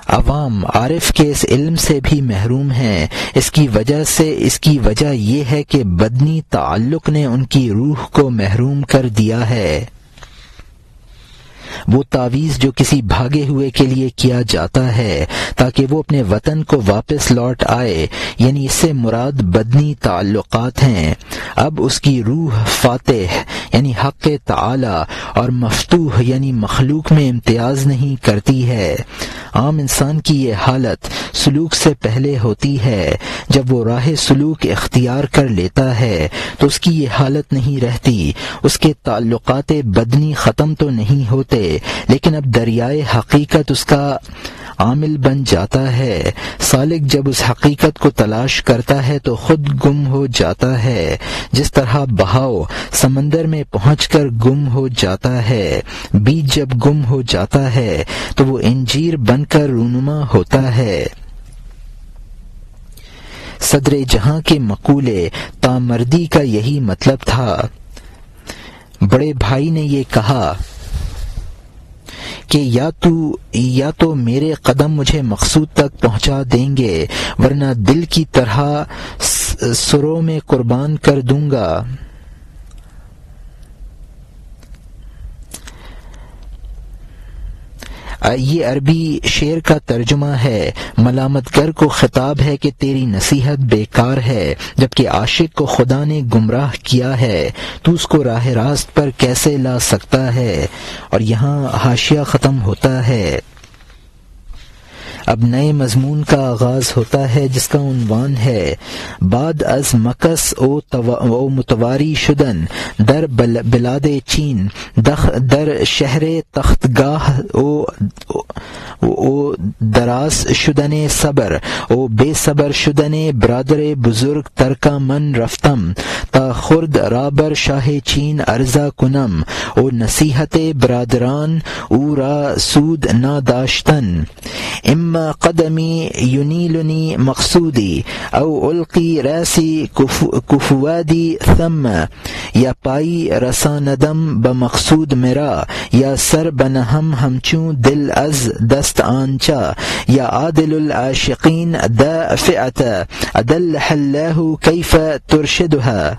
عوام عارف کے اس علم سے بھی محروم ہیں۔ اس کی وجہ یہ ہے کہ بدنی تعلق نے ان کی روح کو محروم کر دیا ہے۔ وہ تعویذ جو کسی بھاگے ہوئے کے لیے کیا جاتا ہے تاکہ وہ اپنے وطن کو واپس لوٹ آئے، یعنی اس سے مراد بدنی تعلقات ہیں۔ اب اس کی روح فاتح یعنی حق تعالی اور مفتوح یعنی مخلوق میں امتیاز نہیں کرتی ہے۔ عام انسان کی یہ حالت سلوک سے پہلے ہوتی ہے۔ جب وہ راہ سلوک اختیار کر لیتا ہے تو اس کی یہ حالت نہیں رہتی۔ اس کے تعلقات بدنی ختم تو نہیں ہوتے، لیکن اب دریائے حقیقت اس کا عامل بن جاتا ہے۔ سالک جب اس حقیقت کو تلاش کرتا ہے تو خود گم ہو جاتا ہے، جس طرح بہاؤ سمندر میں پہنچ کر گم ہو جاتا ہے۔ بیج جب گم ہو جاتا ہے تو وہ انجیر بن کر رونما ہوتا ہے۔ صدر جہاں کے مقولے تامردی کا یہی مطلب تھا۔ بڑے بھائی نے یہ کہا کہ یا تو میرے قدم مجھے مقصود تک پہنچا دیں گے، ورنہ دل کی طرح سروں میں قربان کر دوں گا۔ یہ عربی شعر کا ترجمہ ہے۔ ملامت گر کو خطاب ہے کہ تیری نصیحت بیکار ہے، جبکہ عاشق کو خدا نے گمراہ کیا ہے، تو اس کو راہ راست پر کیسے لا سکتا ہے؟ اور یہاں حاشیہ ختم ہوتا ہے۔ اب نئے مضمون کا آغاز ہوتا ہے، جس کا عنوان ہے بعد از مکس او متواری شدن در بلاد چین در شہر تختگاہ او دراز شدن صبر او بے صبر شدن برادر بزرگ ترکا من رفتم تا خرد رابر شاہ چین عرضہ کنم او نصیحت برادران او را سود ناداشتن اما قدمی ینیلنی مقصودی او القی راسی کفوادی ثم یا پائی رساندم بمقصود میرا یا سر بنہم ہمچوں دل از دست آنچا یا عادل العاشقین دا فئت ادلح اللہ کیف ترشدها،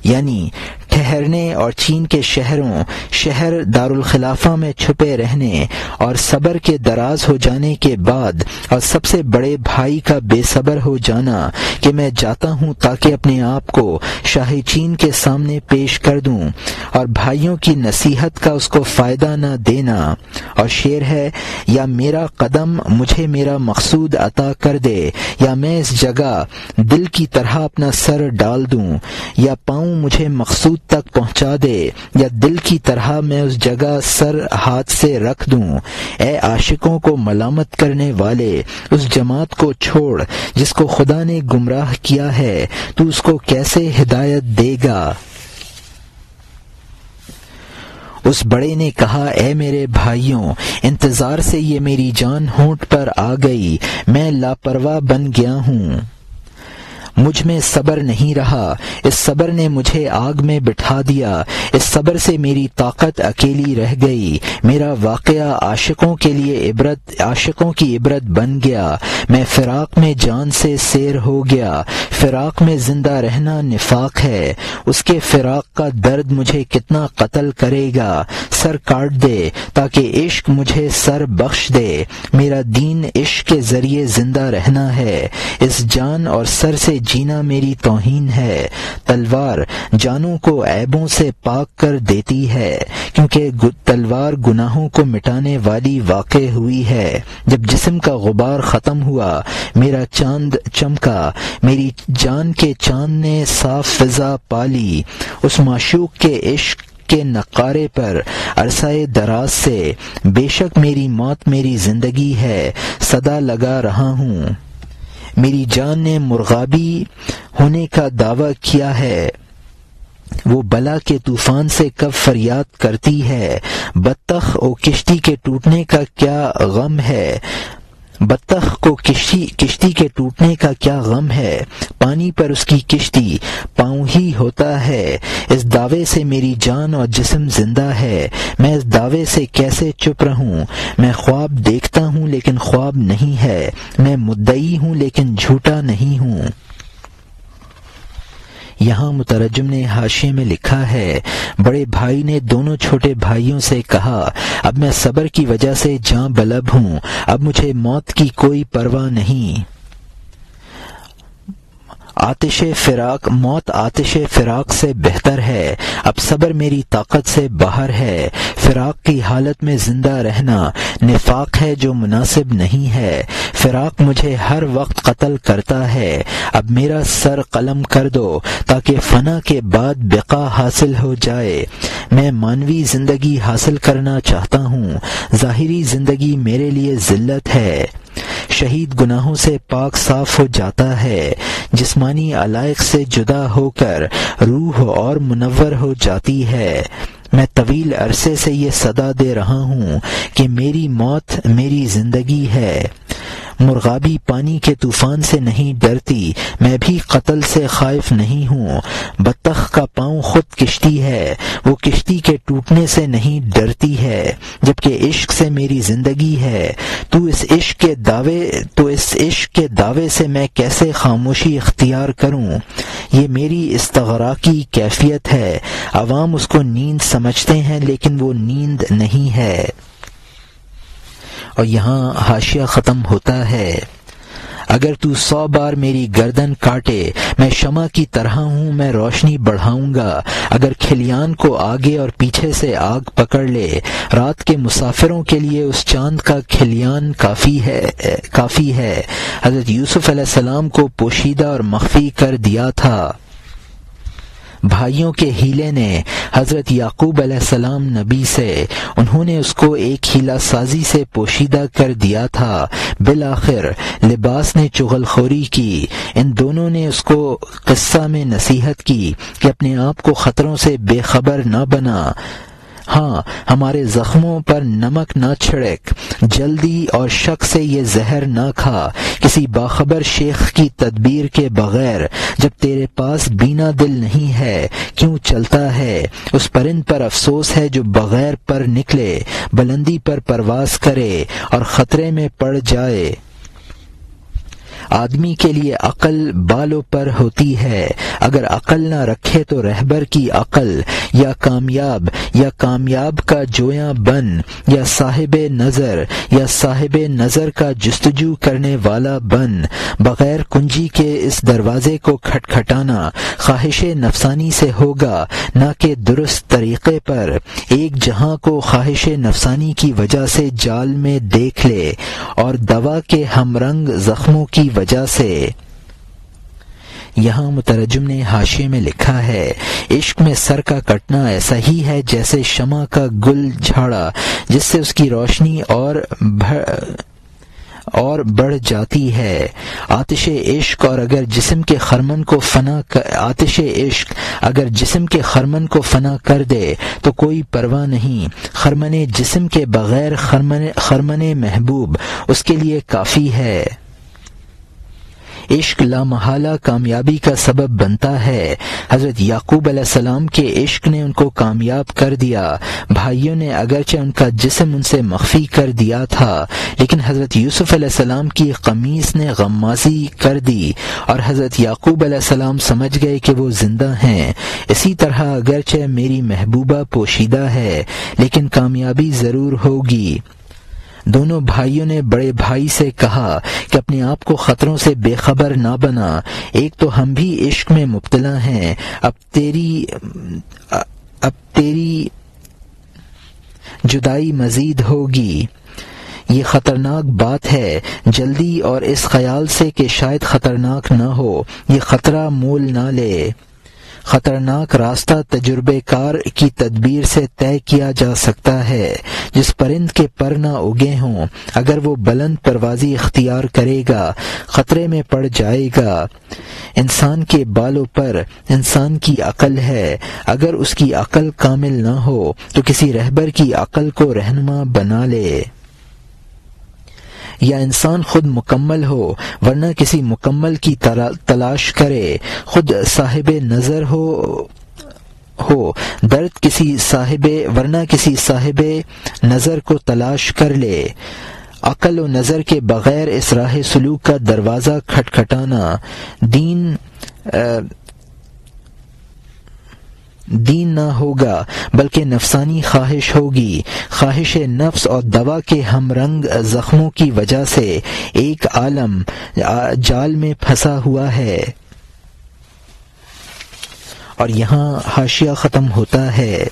یعنی ٹھہرنے اور چین کے شہر دارالخلافہ میں چھپے رہنے اور صبر کے دراز ہو جانے کے بعد اور سب سے بڑے بھائی کا بے صبر ہو جانا کہ میں جاتا ہوں تاکہ اپنے آپ کو شاہ چین کے سامنے پیش کر دوں اور بھائیوں کی نصیحت کا اس کو فائدہ نہ دینا۔ اور شعر ہے یا میرا قدم مجھے میرا مقصود عطا کر دے، یا میں اس جگہ دل کی طرح اپنا سر ڈال دوں، یا پاؤں مجھے مقصود تک پہنچا دے، یا دل کی طرح میں اس جگہ سر ہاتھ سے رکھ دوں۔ اے عاشقوں کو ملامت کرنے والے، اس جماعت کو چھوڑ جس کو خدا نے گمراہ کیا ہے، تو اس کو کیسے ہدایت دے گا؟ اس بڑے نے کہا اے میرے بھائیوں، انتظار سے یہ میری جان ہونٹ پر آ گئی، میں لاپرواہ بن گیا ہوں، مجھ میں صبر نہیں رہا، اس صبر نے مجھے آگ میں بٹھا دیا، اس صبر سے میری طاقت اکیلی رہ گئی، میرا واقعہ عاشقوں کی عبرت بن گیا، میں فراق میں جان سے سیر ہو گیا، فراق میں زندہ رہنا نفاق ہے، اس کے فراق کا درد مجھے کتنا قتل کرے گا، سر کاٹ دے تاکہ عشق مجھے سر بخش دے، میرا دین عشق کے ذریعے زندہ رہنا ہے، اس جان اور سر سے جینا میری توہین ہے، تلوار جانوں کو عیبوں سے پاک کر دیتی ہے، کیونکہ تلوار گناہوں کو مٹانے والی واقع ہوئی ہے، جب جسم کا غبار ختم ہوا میرا چاند چمکا، میری جان کے چاند نے صاف فضا پالی، اس معشوق کے عشق کے نقارے پر عرصۂ دراز سے بے شک میری موت میری زندگی ہے، صدا لگا رہا ہوں، میری جان نے مرغابی ہونے کا دعویٰ کیا ہے، وہ بلا کے طوفان سے کب فریاد کرتی ہے، بطخ اور کشتی کے ٹوٹنے کا کیا غم ہے، بطخ کو کشتی کے ٹوٹنے کا کیا غم ہے، پانی پر اس کی کشتی پاؤں ہی ہوتا ہے، اس دعوے سے میری جان اور جسم زندہ ہے، میں اس دعوے سے کیسے چپ رہوں، میں خواب دیکھتا ہوں لیکن خواب نہیں ہے، میں مدعی ہوں لیکن جھوٹا نہیں ہوں۔ یہاں مترجم نے حاشیے میں لکھا ہے بڑے بھائی نے دونوں چھوٹے بھائیوں سے کہا اب میں صبر کی وجہ سے جاں بلب ہوں، اب مجھے موت کی کوئی پرواہ نہیں، موت آتش فراق سے بہتر ہے، اب صبر میری طاقت سے باہر ہے، فراق کی حالت میں زندہ رہنا نفاق ہے جو مناسب نہیں ہے، فراق مجھے ہر وقت قتل کرتا ہے، اب میرا سر قلم کر دو تاکہ فنا کے بعد بقا حاصل ہو جائے، میں مانوی زندگی حاصل کرنا چاہتا ہوں، ظاہری زندگی میرے لیے ذلت ہے، شہید گناہوں سے پاک صاف ہو جاتا ہے، جسمانی علائق سے جدا ہو کر روح اور منور ہو جاتی ہے، میں طویل عرصے سے یہ صدا دے رہا ہوں کہ میری موت میری زندگی ہے، مرغابی پانی کے طوفان سے نہیں ڈرتی، میں بھی قتل سے خائف نہیں ہوں، بطخ کا پاؤں خود کشتی ہے، وہ کشتی کے ٹوٹنے سے نہیں ڈرتی ہے، جبکہ عشق سے میری زندگی ہے، تو اس عشق کے دعوے سے میں کیسے خاموشی اختیار کروں، یہ میری استغراقی کیفیت ہے، عوام اس کو نیند سمجھتے ہیں لیکن وہ نیند نہیں ہے۔ اور یہاں حاشیہ ختم ہوتا ہے۔ اگر تو 100 بار میری گردن کاٹے، میں شمع کی طرح ہوں، میں روشنی بڑھاؤں گا، اگر کھلیان کو آگے اور پیچھے سے آگ پکڑ لے، رات کے مسافروں کے لیے اس چاند کا کھلیان کافی ہے۔ حضرت یوسف علیہ السلام کو پوشیدہ اور مخفی کر دیا تھا، بھائیوں کے ہیلے نے حضرت یعقوب علیہ السلام نبی سے، انہوں نے اس کو ایک ہیلا سازی سے پوشیدہ کر دیا تھا، بالآخر لباس نے چغل خوری کی، ان دونوں نے اس کو قصہ میں نصیحت کی کہ اپنے آپ کو خطروں سے بے خبر نہ بنا، ہاں ہمارے زخموں پر نمک نہ چھڑک، جلدی اور شک سے یہ زہر نہ کھا، کسی باخبر شیخ کی تدبیر کے بغیر، جب تیرے پاس بینا دل نہیں ہے کیوں چلتا ہے، اس پرند پر افسوس ہے جو بغیر پر نکلے، بلندی پر پرواز کرے اور خطرے میں پڑ جائے۔ آدمی کے لیے عقل بالوں پر ہوتی ہے، اگر عقل نہ رکھے تو رہبر کی عقل، یا کامیاب کا جویاں بن، یا صاحب نظر کا جستجو کرنے والا بن، بغیر کنجی کے اس دروازے کو کھٹکھٹانا خواہش نفسانی سے ہوگا، نہ کہ درست طریقے پر، ایک جہاں کو خواہش نفسانی کی وجہ سے جال میں دیکھ لے اور دوا کے ہم رنگ زخموں کی وجہ سے۔ یہاں مترجم نے حاشیے میں لکھا ہے، عشق میں سر کا کٹنا ایسا ہی ہے جیسے شمع کا گل جھاڑا، جس سے اس کی روشنی اور بڑھ جاتی ہے۔ آتش عشق اگر جسم کے خرمن کو فنا کر دے تو کوئی پرواہ نہیں، خرمن جسم کے بغیر خرمن محبوب اس کے لیے کافی ہے۔ عشق لامحالہ کامیابی کا سبب بنتا ہے، حضرت یعقوب علیہ السلام کے عشق نے ان کو کامیاب کر دیا، بھائیوں نے اگرچہ ان کا جسم ان سے مخفی کر دیا تھا، لیکن حضرت یوسف علیہ السلام کی قمیص نے غمازی کر دی اور حضرت یعقوب علیہ السلام سمجھ گئے کہ وہ زندہ ہیں۔ اسی طرح اگرچہ میری محبوبہ پوشیدہ ہے لیکن کامیابی ضرور ہوگی۔ دونوں بھائیوں نے بڑے بھائی سے کہا کہ اپنے آپ کو خطروں سے بے خبر نہ بنا، ایک تو ہم بھی عشق میں مبتلا ہیں، اب تیری جدائی مزید ہوگی، یہ خطرناک بات ہے، جلدی اور اس خیال سے کہ شاید خطرناک نہ ہو، یہ خطرہ مول نہ لے۔ خطرناک راستہ تجربے کار کی تدبیر سے طے کیا جا سکتا ہے، جس پرند کے پر نہ اگے ہوں، اگر وہ بلند پروازی اختیار کرے گا خطرے میں پڑ جائے گا۔ انسان کے بالوں پر انسان کی عقل ہے، اگر اس کی عقل کامل نہ ہو تو کسی رہبر کی عقل کو رہنما بنا لے، یا انسان خود مکمل ہو ورنہ کسی مکمل کی تلاش کرے، خود صاحب نظر ہو درد ورنہ کسی صاحب نظر کو تلاش کر لے۔ عقل و نظر کے بغیر اس راہ سلوک کا دروازہ کھٹکھٹانا دین نہ ہوگا بلکہ نفسانی خواہش ہوگی، خواہش نفس اور دوا کے ہم رنگ زخموں کی وجہ سے ایک عالم جال میں پھنسا ہوا ہے۔ اور یہاں حاشیہ ختم ہوتا ہے۔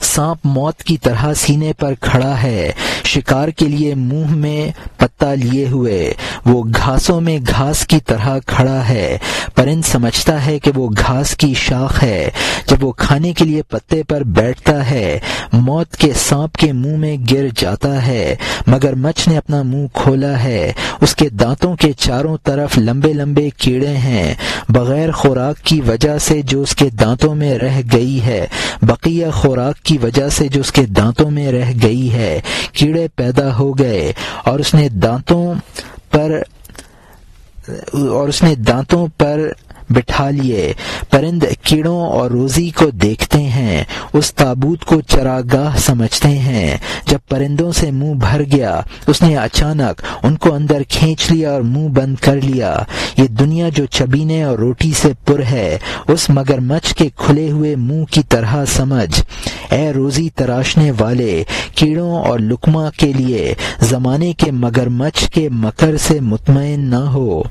سانپ موت کی طرح سینے پر کھڑا ہے، شکار کے لیے منہ میں پتا لیے ہوئے، وہ گھاسوں میں گھاس کی طرح کھڑا ہے۔ پرند سمجھتا ہے کہ وہ گھاس کی شاخ ہے، جب وہ کھانے کے لیے پتے پر بیٹھتا ہے موت کے سانپ کے منہ میں گر جاتا ہے۔ مگر مچھ نے اپنا منہ کھولا ہے، اس کے دانتوں کے چاروں طرف لمبے لمبے کیڑے ہیں، بغیر خوراک کی وجہ سے جو اس کے دانتوں میں رہ گئی ہے، بقیہ خوراک کی وجہ سے جو اس کے دانتوں میں رہ گئی ہے، کیڑے پیدا ہو گئے اور اس نے دانتوں پر بٹھا لیے۔ پرند کیڑوں اور روزی کو دیکھتے ہیں، اس تابوت کو چراگاہ سمجھتے ہیں۔ جب پرندوں سے منہ بھر گیا اس نے اچانک ان کو اندر کھینچ لیا اور منہ بند کر لیا۔ یہ دنیا جو چبینے اور روٹی سے پر ہے اس مگر مچھ کے کھلے ہوئے منہ کی طرح سمجھ۔ اے روزی تراشنے والے، کیڑوں اور لقمہ کے لیے زمانے کے مگر مچھ کے مکر سے مطمئن نہ ہو۔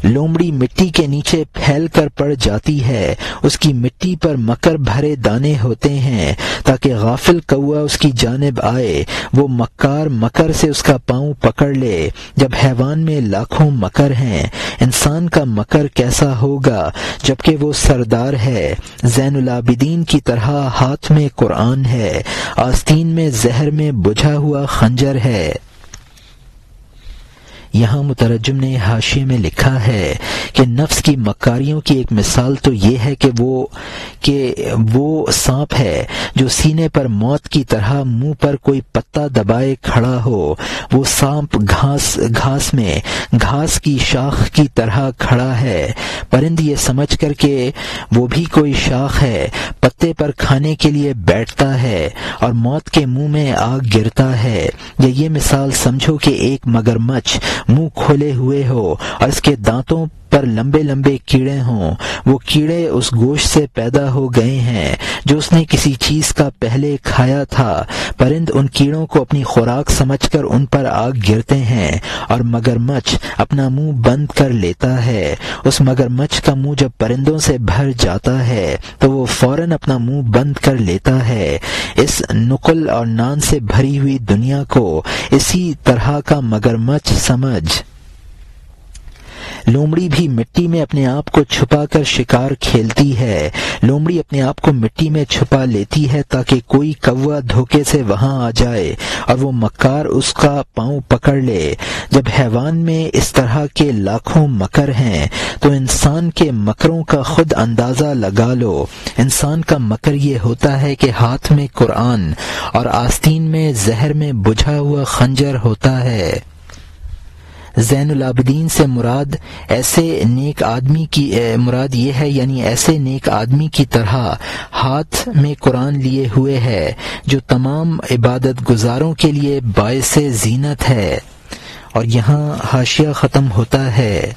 لومڑی مٹی کے نیچے پھیل کر پڑ جاتی ہے، اس کی مٹی پر مکر بھرے دانے ہوتے ہیں تاکہ غافل کوا اس کی جانب آئے، وہ مکار مکر سے اس کا پاؤں پکڑ لے۔ جب حیوان میں لاکھوں مکر ہیں، انسان کا مکر کیسا ہوگا جبکہ وہ سردار ہے۔ زین العابدین کی طرح ہاتھ میں قرآن ہے، آستین میں زہر میں بجھا ہوا خنجر ہے۔ یہاں مترجم نے حاشیے میں لکھا ہے کہ نفس کی مکاریوں کی ایک مثال تو یہ ہے کہ وہ سانپ ہے جو سینے پر موت کی طرح منہ پر کوئی پتا دبائے کھڑا ہو۔ وہ سانپ گھاس میں گھاس کی شاخ کی طرح کھڑا ہے۔ پرند یہ سمجھ کر کہ وہ بھی کوئی شاخ ہے پتے پر کھانے کے لیے بیٹھتا ہے اور موت کے منہ میں آگ گرتا ہے۔ یہ مثال سمجھو کہ ایک مگرمچھ منہ کھولے ہوئے ہو اور اس کے دانتوں پر لمبے لمبے کیڑے ہوں۔ وہ کیڑے اس گوشت سے پیدا ہو گئے ہیں جو اس نے کسی چیز کا پہلے کھایا تھا۔ پرند ان کیڑوں کو اپنی خوراک سمجھ کر ان پر آگ گرتے ہیں اور مگرمچھ اپنا منہ بند کر لیتا ہے۔ اس مگرمچھ کا منہ جب پرندوں سے بھر جاتا ہے تو وہ فوراً اپنا منہ بند کر لیتا ہے۔ اس نقل اور نان سے بھری ہوئی دنیا کو اسی طرح کا مگرمچھ سمجھ۔ لومڑی بھی مٹی میں اپنے آپ کو چھپا کر شکار کھیلتی ہے۔ لومڑی اپنے آپ کو مٹی میں چھپا لیتی ہے تاکہ کوئی کوا دھوکے سے وہاں آ جائے اور وہ مکار اس کا پاؤں پکڑ لے۔ جب حیوان میں اس طرح کے لاکھوں مکر ہیں تو انسان کے مکروں کا خود اندازہ لگا لو۔ انسان کا مکر یہ ہوتا ہے کہ ہاتھ میں قرآن اور آستین میں زہر میں بجھا ہوا خنجر ہوتا ہے۔ زین العابدین سے مراد یہ ہے یعنی ایسے نیک آدمی کی طرح ہاتھ میں قرآن لیے ہوئے ہے جو تمام عبادت گزاروں کے لیے باعث زینت ہے۔ اور یہاں حاشیہ ختم ہوتا ہے۔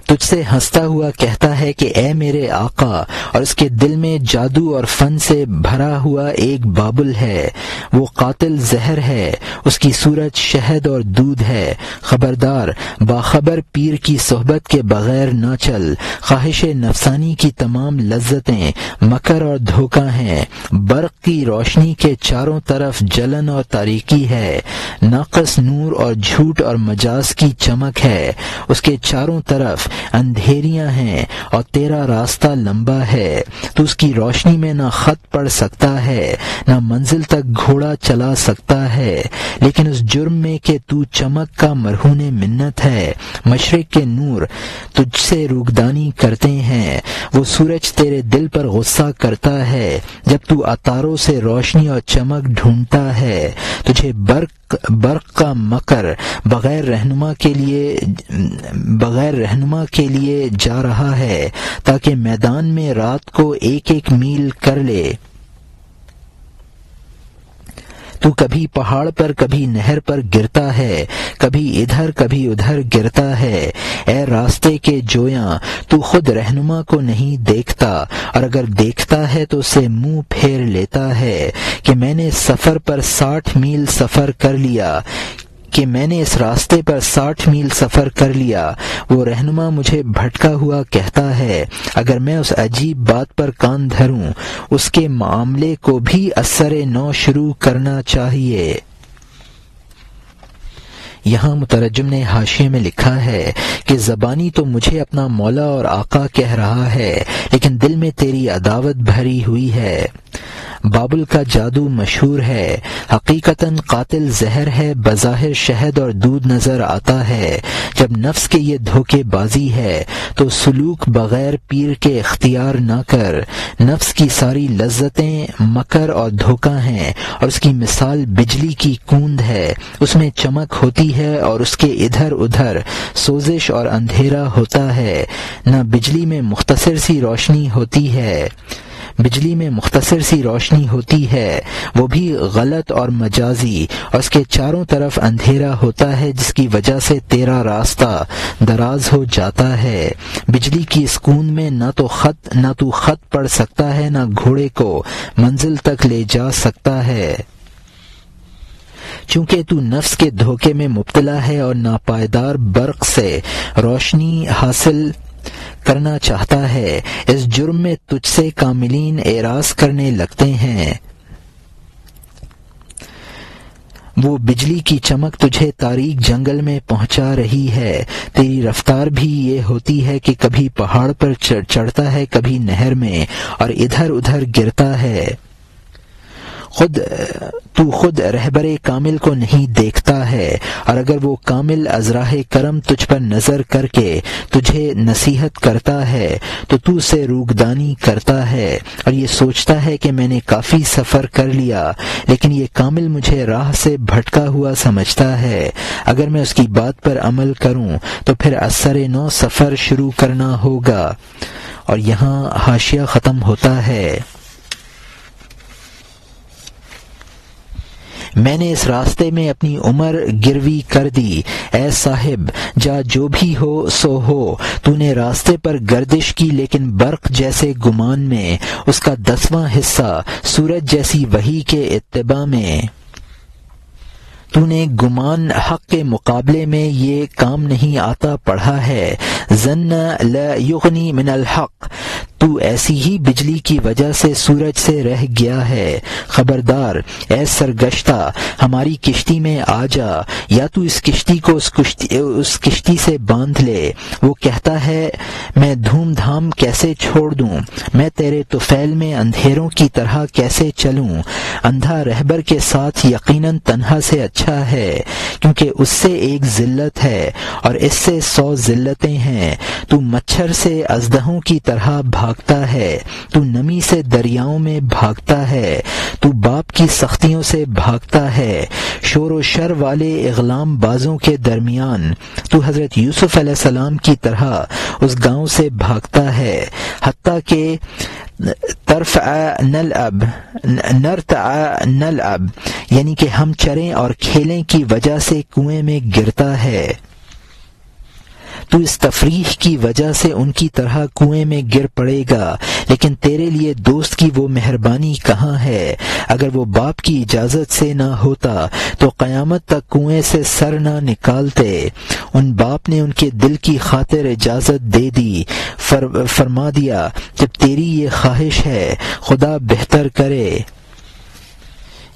تجھ سے ہنستا ہوا کہتا ہے کہ اے میرے آقا، اور اس کے دل میں جادو اور فن سے بھرا ہوا ایک بابل ہے، وہ قاتل زہر ہے، اس کی صورت شہد اور دودھ ہے۔ خبردار، باخبر پیر کی صحبت کے بغیر نہ چل، خواہش نفسانی کی تمام لذتیں مکر اور دھوکہ ہیں۔ برق کی روشنی کے چاروں طرف جلن اور تاریکی ہے، ناقص نور اور جھوٹ اور مجاز کی چمک ہے، اس کے چاروں طرف اندھیریاں ہیں اور تیرا راستہ لمبا ہے، تو اس کی روشنی میں نہ خط پڑھ سکتا ہے نہ منزل تک گھوڑا چلا سکتا ہے، لیکن اس جرم میں کہ تو چمک کا مرہون منت ہے۔ مشرق کے نور تجھ سے روگدانی کرتے ہیں، وہ سورج تیرے دل پر غصہ کرتا ہے جب تو عطاروں سے روشنی اور چمک ڈھونڈتا ہے۔ تجھے برق کا مکر بغیر رہنما کے لیے جا رہا ہے تاکہ میدان میں رات کو ایک ایک میل کر لے۔ تو کبھی پہاڑ پر کبھی نہر پر گرتا ہے، کبھی ادھر کبھی ادھر گرتا ہے۔ اے راستے کے جویاں، تو خود رہنما کو نہیں دیکھتا، اور اگر دیکھتا ہے تو اسے منہ پھیر لیتا ہے کہ میں نے سفر پر 60 میل سفر کر لیا، کہ میں نے اس راستے پر 60 میل سفر کر لیا، وہ رہنما مجھے بھٹکا ہوا کہتا ہے، اگر میں اس عجیب بات پر کان دھروں، اس کے معاملے کو بھی اثر نو شروع کرنا چاہیے۔ یہاں مترجم نے حاشیے میں لکھا ہے کہ زبانی تو مجھے اپنا مولا اور آقا کہہ رہا ہے، لیکن دل میں تیری عداوت بھری ہوئی ہے۔ بابل کا جادو مشہور ہے، حقیقتاً قاتل زہر ہے، بظاہر شہد اور دودھ نظر آتا ہے۔ جب نفس کے یہ دھوکے بازی ہے تو سلوک بغیر پیر کے اختیار نہ کر۔ نفس کی ساری لذتیں مکر اور دھوکہ ہیں، اور اس کی مثال بجلی کی کوند ہے، اس میں چمک ہوتی ہے اور اس کے ادھر ادھر سوزش اور اندھیرا ہوتا ہے۔ نہ بجلی میں مختصر سی روشنی ہوتی ہے، وہ بھی غلط اور مجازی، اور اس کے چاروں طرف اندھیرا ہوتا ہے، جس کی وجہ سے تیرا راستہ دراز ہو جاتا ہے۔ بجلی کی اس کوند میں نہ تو خط پڑھ سکتا ہے، نہ گھوڑے کو منزل تک لے جا سکتا ہے۔ چونکہ تو نفس کے دھوکے میں مبتلا ہے اور ناپائیدار برق سے روشنی حاصل کرنا چاہتا ہے، اس جرم میں تجھ سے کاملین اعراض کرنے لگتے ہیں۔ وہ بجلی کی چمک تجھے تاریک جنگل میں پہنچا رہی ہے، تیری رفتار بھی یہ ہوتی ہے کہ کبھی پہاڑ پر چڑھتا ہے، کبھی نہر میں، اور ادھر ادھر گرتا ہے۔ تو خود رہبر کامل کو نہیں دیکھتا ہے، اور اگر وہ کامل از راہ کرم تجھ پر نظر کر کے تجھے نصیحت کرتا ہے تو تو اسے روگدانی کرتا ہے اور یہ سوچتا ہے کہ میں نے کافی سفر کر لیا، لیکن یہ کامل مجھے راہ سے بھٹکا ہوا سمجھتا ہے۔ اگر میں اس کی بات پر عمل کروں تو پھر اثر نو سفر شروع کرنا ہوگا۔ اور یہاں حاشیہ ختم ہوتا ہے۔ میں نے اس راستے میں اپنی عمر گروی کر دی، اے صاحب جا جو بھی ہو سو ہو۔ تو نے راستے پر گردش کی، لیکن برق جیسے گمان میں، اس کا 10واں حصہ سورج جیسی وحی کے اتباع میں۔ تو نے گمان حق کے مقابلے میں یہ کام نہیں آتا پڑھا ہے، ظن لا یغنی من الحق۔ تو ایسی ہی بجلی کی وجہ سے سورج سے رہ گیا ہے۔ خبردار اے سرگشتہ، ہماری کشتی میں آ جا، یا تو اس کشتی کو اس کشتی سے باندھ لے۔ وہ کہتا ہے میں دھوم دھام کیسے چھوڑ دوں، میں تیرے طفیل میں اندھیروں کی طرح کیسے چلوں۔ اندھا رہبر کے ساتھ یقیناً تنہا سے اچھا ہے، کیونکہ اس سے ایک ذلت ہے اور اس سے 100 ذلتیں ہیں۔ تو مچھر سے اژدہوں کی طرح بھاگتا ہے، تو نمی سے دریاؤں میں بھاگتا ہے، تو باپ کی سختیوں سے بھاگتا ہے، شور و شر والے اغلام بازوں کے درمیان۔ تو حضرت یوسف علیہ السلام کی طرح اس گاؤں سے بھاگتا ہے، حتیٰ کہ نرتع نلعب، یعنی کہ ہم چریں اور کھیلیں کی وجہ سے کنویں میں گرتا ہے۔ تو اس تفریح کی وجہ سے ان کی طرح کنویں میں گر پڑے گا، لیکن تیرے لیے دوست کی وہ مہربانی کہاں ہے؟ اگر وہ باپ کی اجازت سے نہ ہوتا تو قیامت تک کنویں سے سر نہ نکالتے۔ ان باپ نے ان کے دل کی خاطر اجازت دے دی، فرما دیا جب تیری یہ خواہش ہے خدا بہتر کرے۔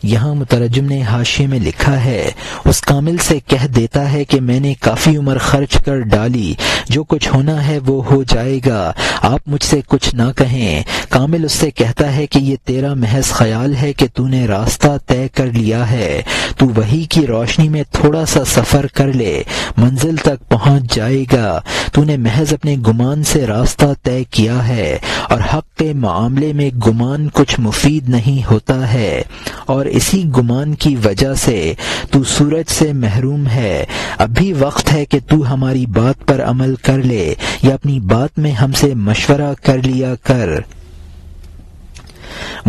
یہاں مترجم نے حاشیے میں لکھا ہے، اس کامل سے کہہ دیتا ہے کہ میں نے کافی عمر خرچ کر ڈالی، جو کچھ ہونا ہے وہ ہو جائے گا، آپ مجھ سے کچھ نہ کہیں۔ کامل اس سے کہتا ہے کہ یہ تیرا محض خیال ہے کہ تو نے راستہ طے کر لیا ہے، تو وحی کی روشنی میں تھوڑا سا سفر کر لے، منزل تک پہنچ جائے گا۔ تو نے محض اپنے گمان سے راستہ طے کیا ہے، اور حق کے معاملے میں گمان کچھ مفید نہیں ہوتا ہے، اور اسی گمان کی وجہ سے تو سورج سے محروم ہے۔ اب بھی وقت ہے کہ تو ہماری بات پر عمل کر لے، یا اپنی بات میں ہم سے مشورہ کر لیا کر۔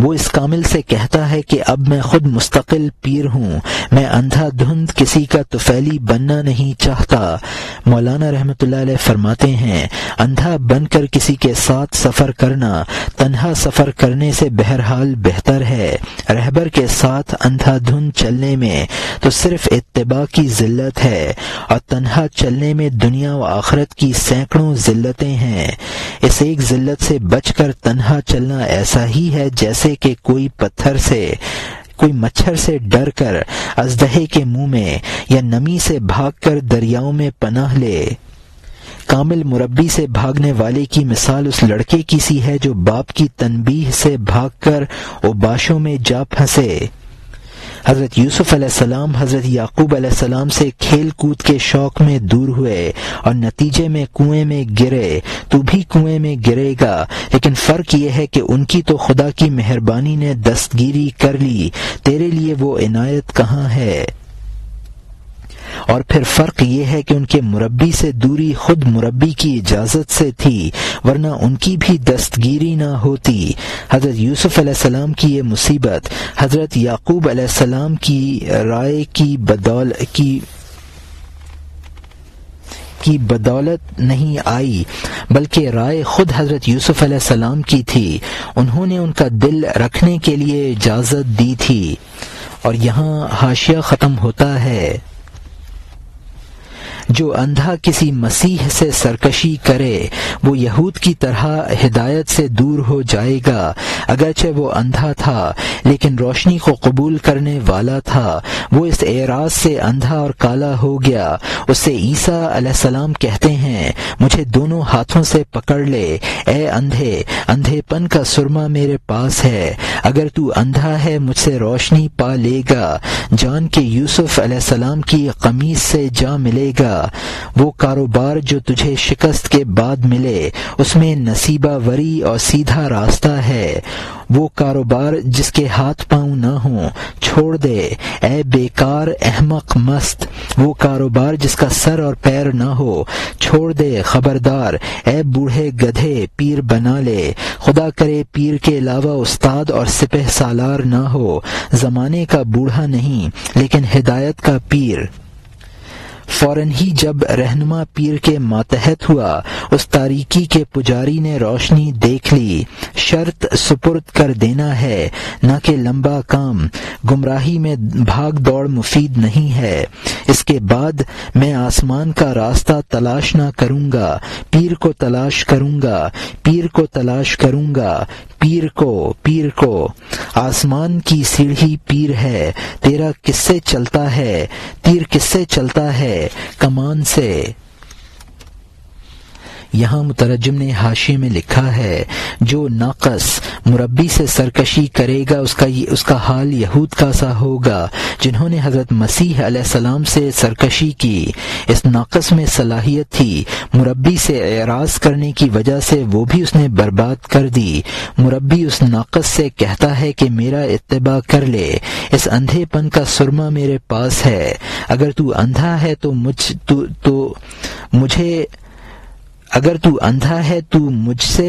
وہ اس کامل سے کہتا ہے کہ اب میں خود مستقل پیر ہوں، میں اندھا دھند کسی کا طفیلی بننا نہیں چاہتا۔ مولانا رحمۃ اللہ علیہ فرماتے ہیں، اندھا بن کر کسی کے ساتھ سفر کرنا تنہا سفر کرنے سے بہرحال بہتر ہے۔ رہبر کے ساتھ اندھا دھند چلنے میں تو صرف اتباع کی ذلت ہے، اور تنہا چلنے میں دنیا و آخرت کی سینکڑوں ذلتیں ہیں۔ اس ایک ذلت سے بچ کر تنہا چلنا ایسا ہی ہے جیسے کہ کوئی مچھر سے ڈر کر اژدہے کے منہ میں یا نمی سے بھاگ کر دریاؤں میں پناہ لے۔ کامل مربی سے بھاگنے والے کی مثال اس لڑکے کی سی ہے جو باپ کی تنبیہ سے بھاگ کر اوباشوں میں جا پھنسے۔ حضرت یوسف علیہ السلام حضرت یعقوب علیہ السلام سے کھیل کود کے شوق میں دور ہوئے اور نتیجے میں کنویں میں گرے۔ تو بھی کنویں میں گرے گا، لیکن فرق یہ ہے کہ ان کی تو خدا کی مہربانی نے دستگیری کر لی، تیرے لیے وہ عنایت کہاں ہے؟ اور پھر فرق یہ ہے کہ ان کے مربی سے دوری خود مربی کی اجازت سے تھی، ورنہ ان کی بھی دستگیری نہ ہوتی۔ حضرت یوسف علیہ السلام کی یہ مصیبت حضرت یعقوب علیہ السلام کی رائے کی بدولت نہیں آئی، بلکہ رائے خود حضرت یوسف علیہ السلام کی تھی۔ انہوں نے ان کا دل رکھنے کے لیے اجازت دی تھی۔ اور یہاں حاشیہ ختم ہوتا ہے۔ جو اندھا کسی مسیح سے سرکشی کرے وہ یہود کی طرح ہدایت سے دور ہو جائے گا، اگرچہ وہ اندھا تھا لیکن روشنی کو قبول کرنے والا تھا۔ وہ اس اعراض سے اندھا اور کالا ہو گیا۔ اس سے عیسیٰ علیہ السلام کہتے ہیں، مجھے دونوں ہاتھوں سے پکڑ لے، اے اندھے، اندھے پن کا سرما میرے پاس ہے، اگر تو اندھا ہے مجھ سے روشنی پا لے گا، جان کے یوسف علیہ السلام کی قمیص سے جا ملے گا۔ وہ کاروبار جو تجھے شکست کے بعد ملے اس میں نصیبہ وری اور سیدھا راستہ ہے۔ وہ کاروبار جس کے ہاتھ پاؤں نہ ہوں چھوڑ دے، اے بیکار احمق مست۔ وہ کاروبار جس کا سر اور پیر نہ ہو چھوڑ دے، خبردار، اے بوڑھے گدھے، پیر بنا لے۔ خدا کرے پیر کے علاوہ استاد اور سپہ سالار نہ ہو، زمانے کا بوڑھا نہیں لیکن ہدایت کا پیر۔ فوراً ہی جب رہنما پیر کے ماتحت ہوا، اس تاریکی کے پجاری نے روشنی دیکھ لی۔ شرط سپرد کر دینا ہے، نہ کہ لمبا کام۔ گمراہی میں بھاگ دوڑ مفید نہیں ہے۔ اس کے بعد میں آسمان کا راستہ تلاش نہ کروں گا، پیر کو تلاش کروں گا، پیر کو تلاش کروں گا، پیر کو۔ آسمان کی سیڑھی پیر ہے، تیرا کس سے چلتا ہے؟ تیر کس سے چلتا ہے؟ کمان سے۔ یہاں مترجم نے حاشیے میں لکھا ہے، جو ناقص مربی سے سرکشی کرے گا اس کا حال یہود کا سا ہوگا جنہوں نے حضرت مسیح علیہ السلام سے سرکشی کی۔ اس ناقص میں صلاحیت تھی، مربی سے اعراض کرنے کی وجہ سے وہ بھی اس نے برباد کر دی۔ مربی اس ناقص سے کہتا ہے کہ میرا اتباع کر لے، اس اندھے پن کا سرما میرے پاس ہے، اگر تو اندھا ہے تو مجھ سے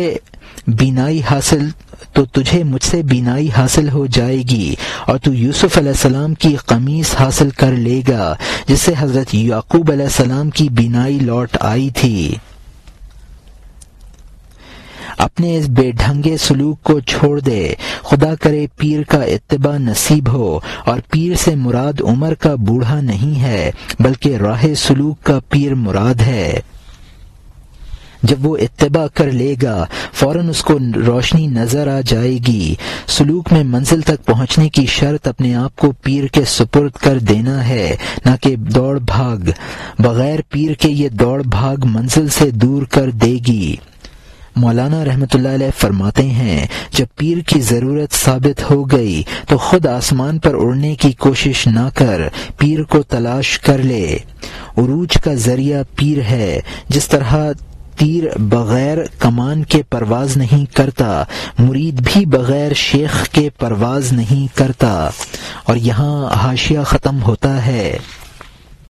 بینائی حاصل تو تجھے مجھ سے بینائی حاصل ہو جائے گی، اور تو یوسف علیہ السلام کی قمیص حاصل کر لے گا جس سے حضرت یعقوب علیہ السلام کی بینائی لوٹ آئی تھی۔ اپنے اس بے ڈھنگے سلوک کو چھوڑ دے، خدا کرے پیر کا اتباع نصیب ہو، اور پیر سے مراد عمر کا بوڑھا نہیں ہے بلکہ راہ سلوک کا پیر مراد ہے۔ جب وہ اتباع کر لے گا فوراً اس کو روشنی نظر آ جائے گی۔ سلوک میں منزل تک پہنچنے کی شرط اپنے آپ کو پیر کے سپرد کر دینا ہے، نہ کہ دوڑ بھاگ۔ بغیر پیر کے یہ دوڑ بھاگ منزل سے دور کر دے گی۔ مولانا رحمۃ اللہ علیہ فرماتے ہیں، جب پیر کی ضرورت ثابت ہو گئی تو خود آسمان پر اڑنے کی کوشش نہ کر، پیر کو تلاش کر لے۔ عروج کا ذریعہ پیر ہے، جس طرح تیر بغیر کمان کے پرواز نہیں کرتا، مرید بھی بغیر شیخ کے پرواز نہیں کرتا۔ اور یہاں حاشیہ ختم ہوتا ہے۔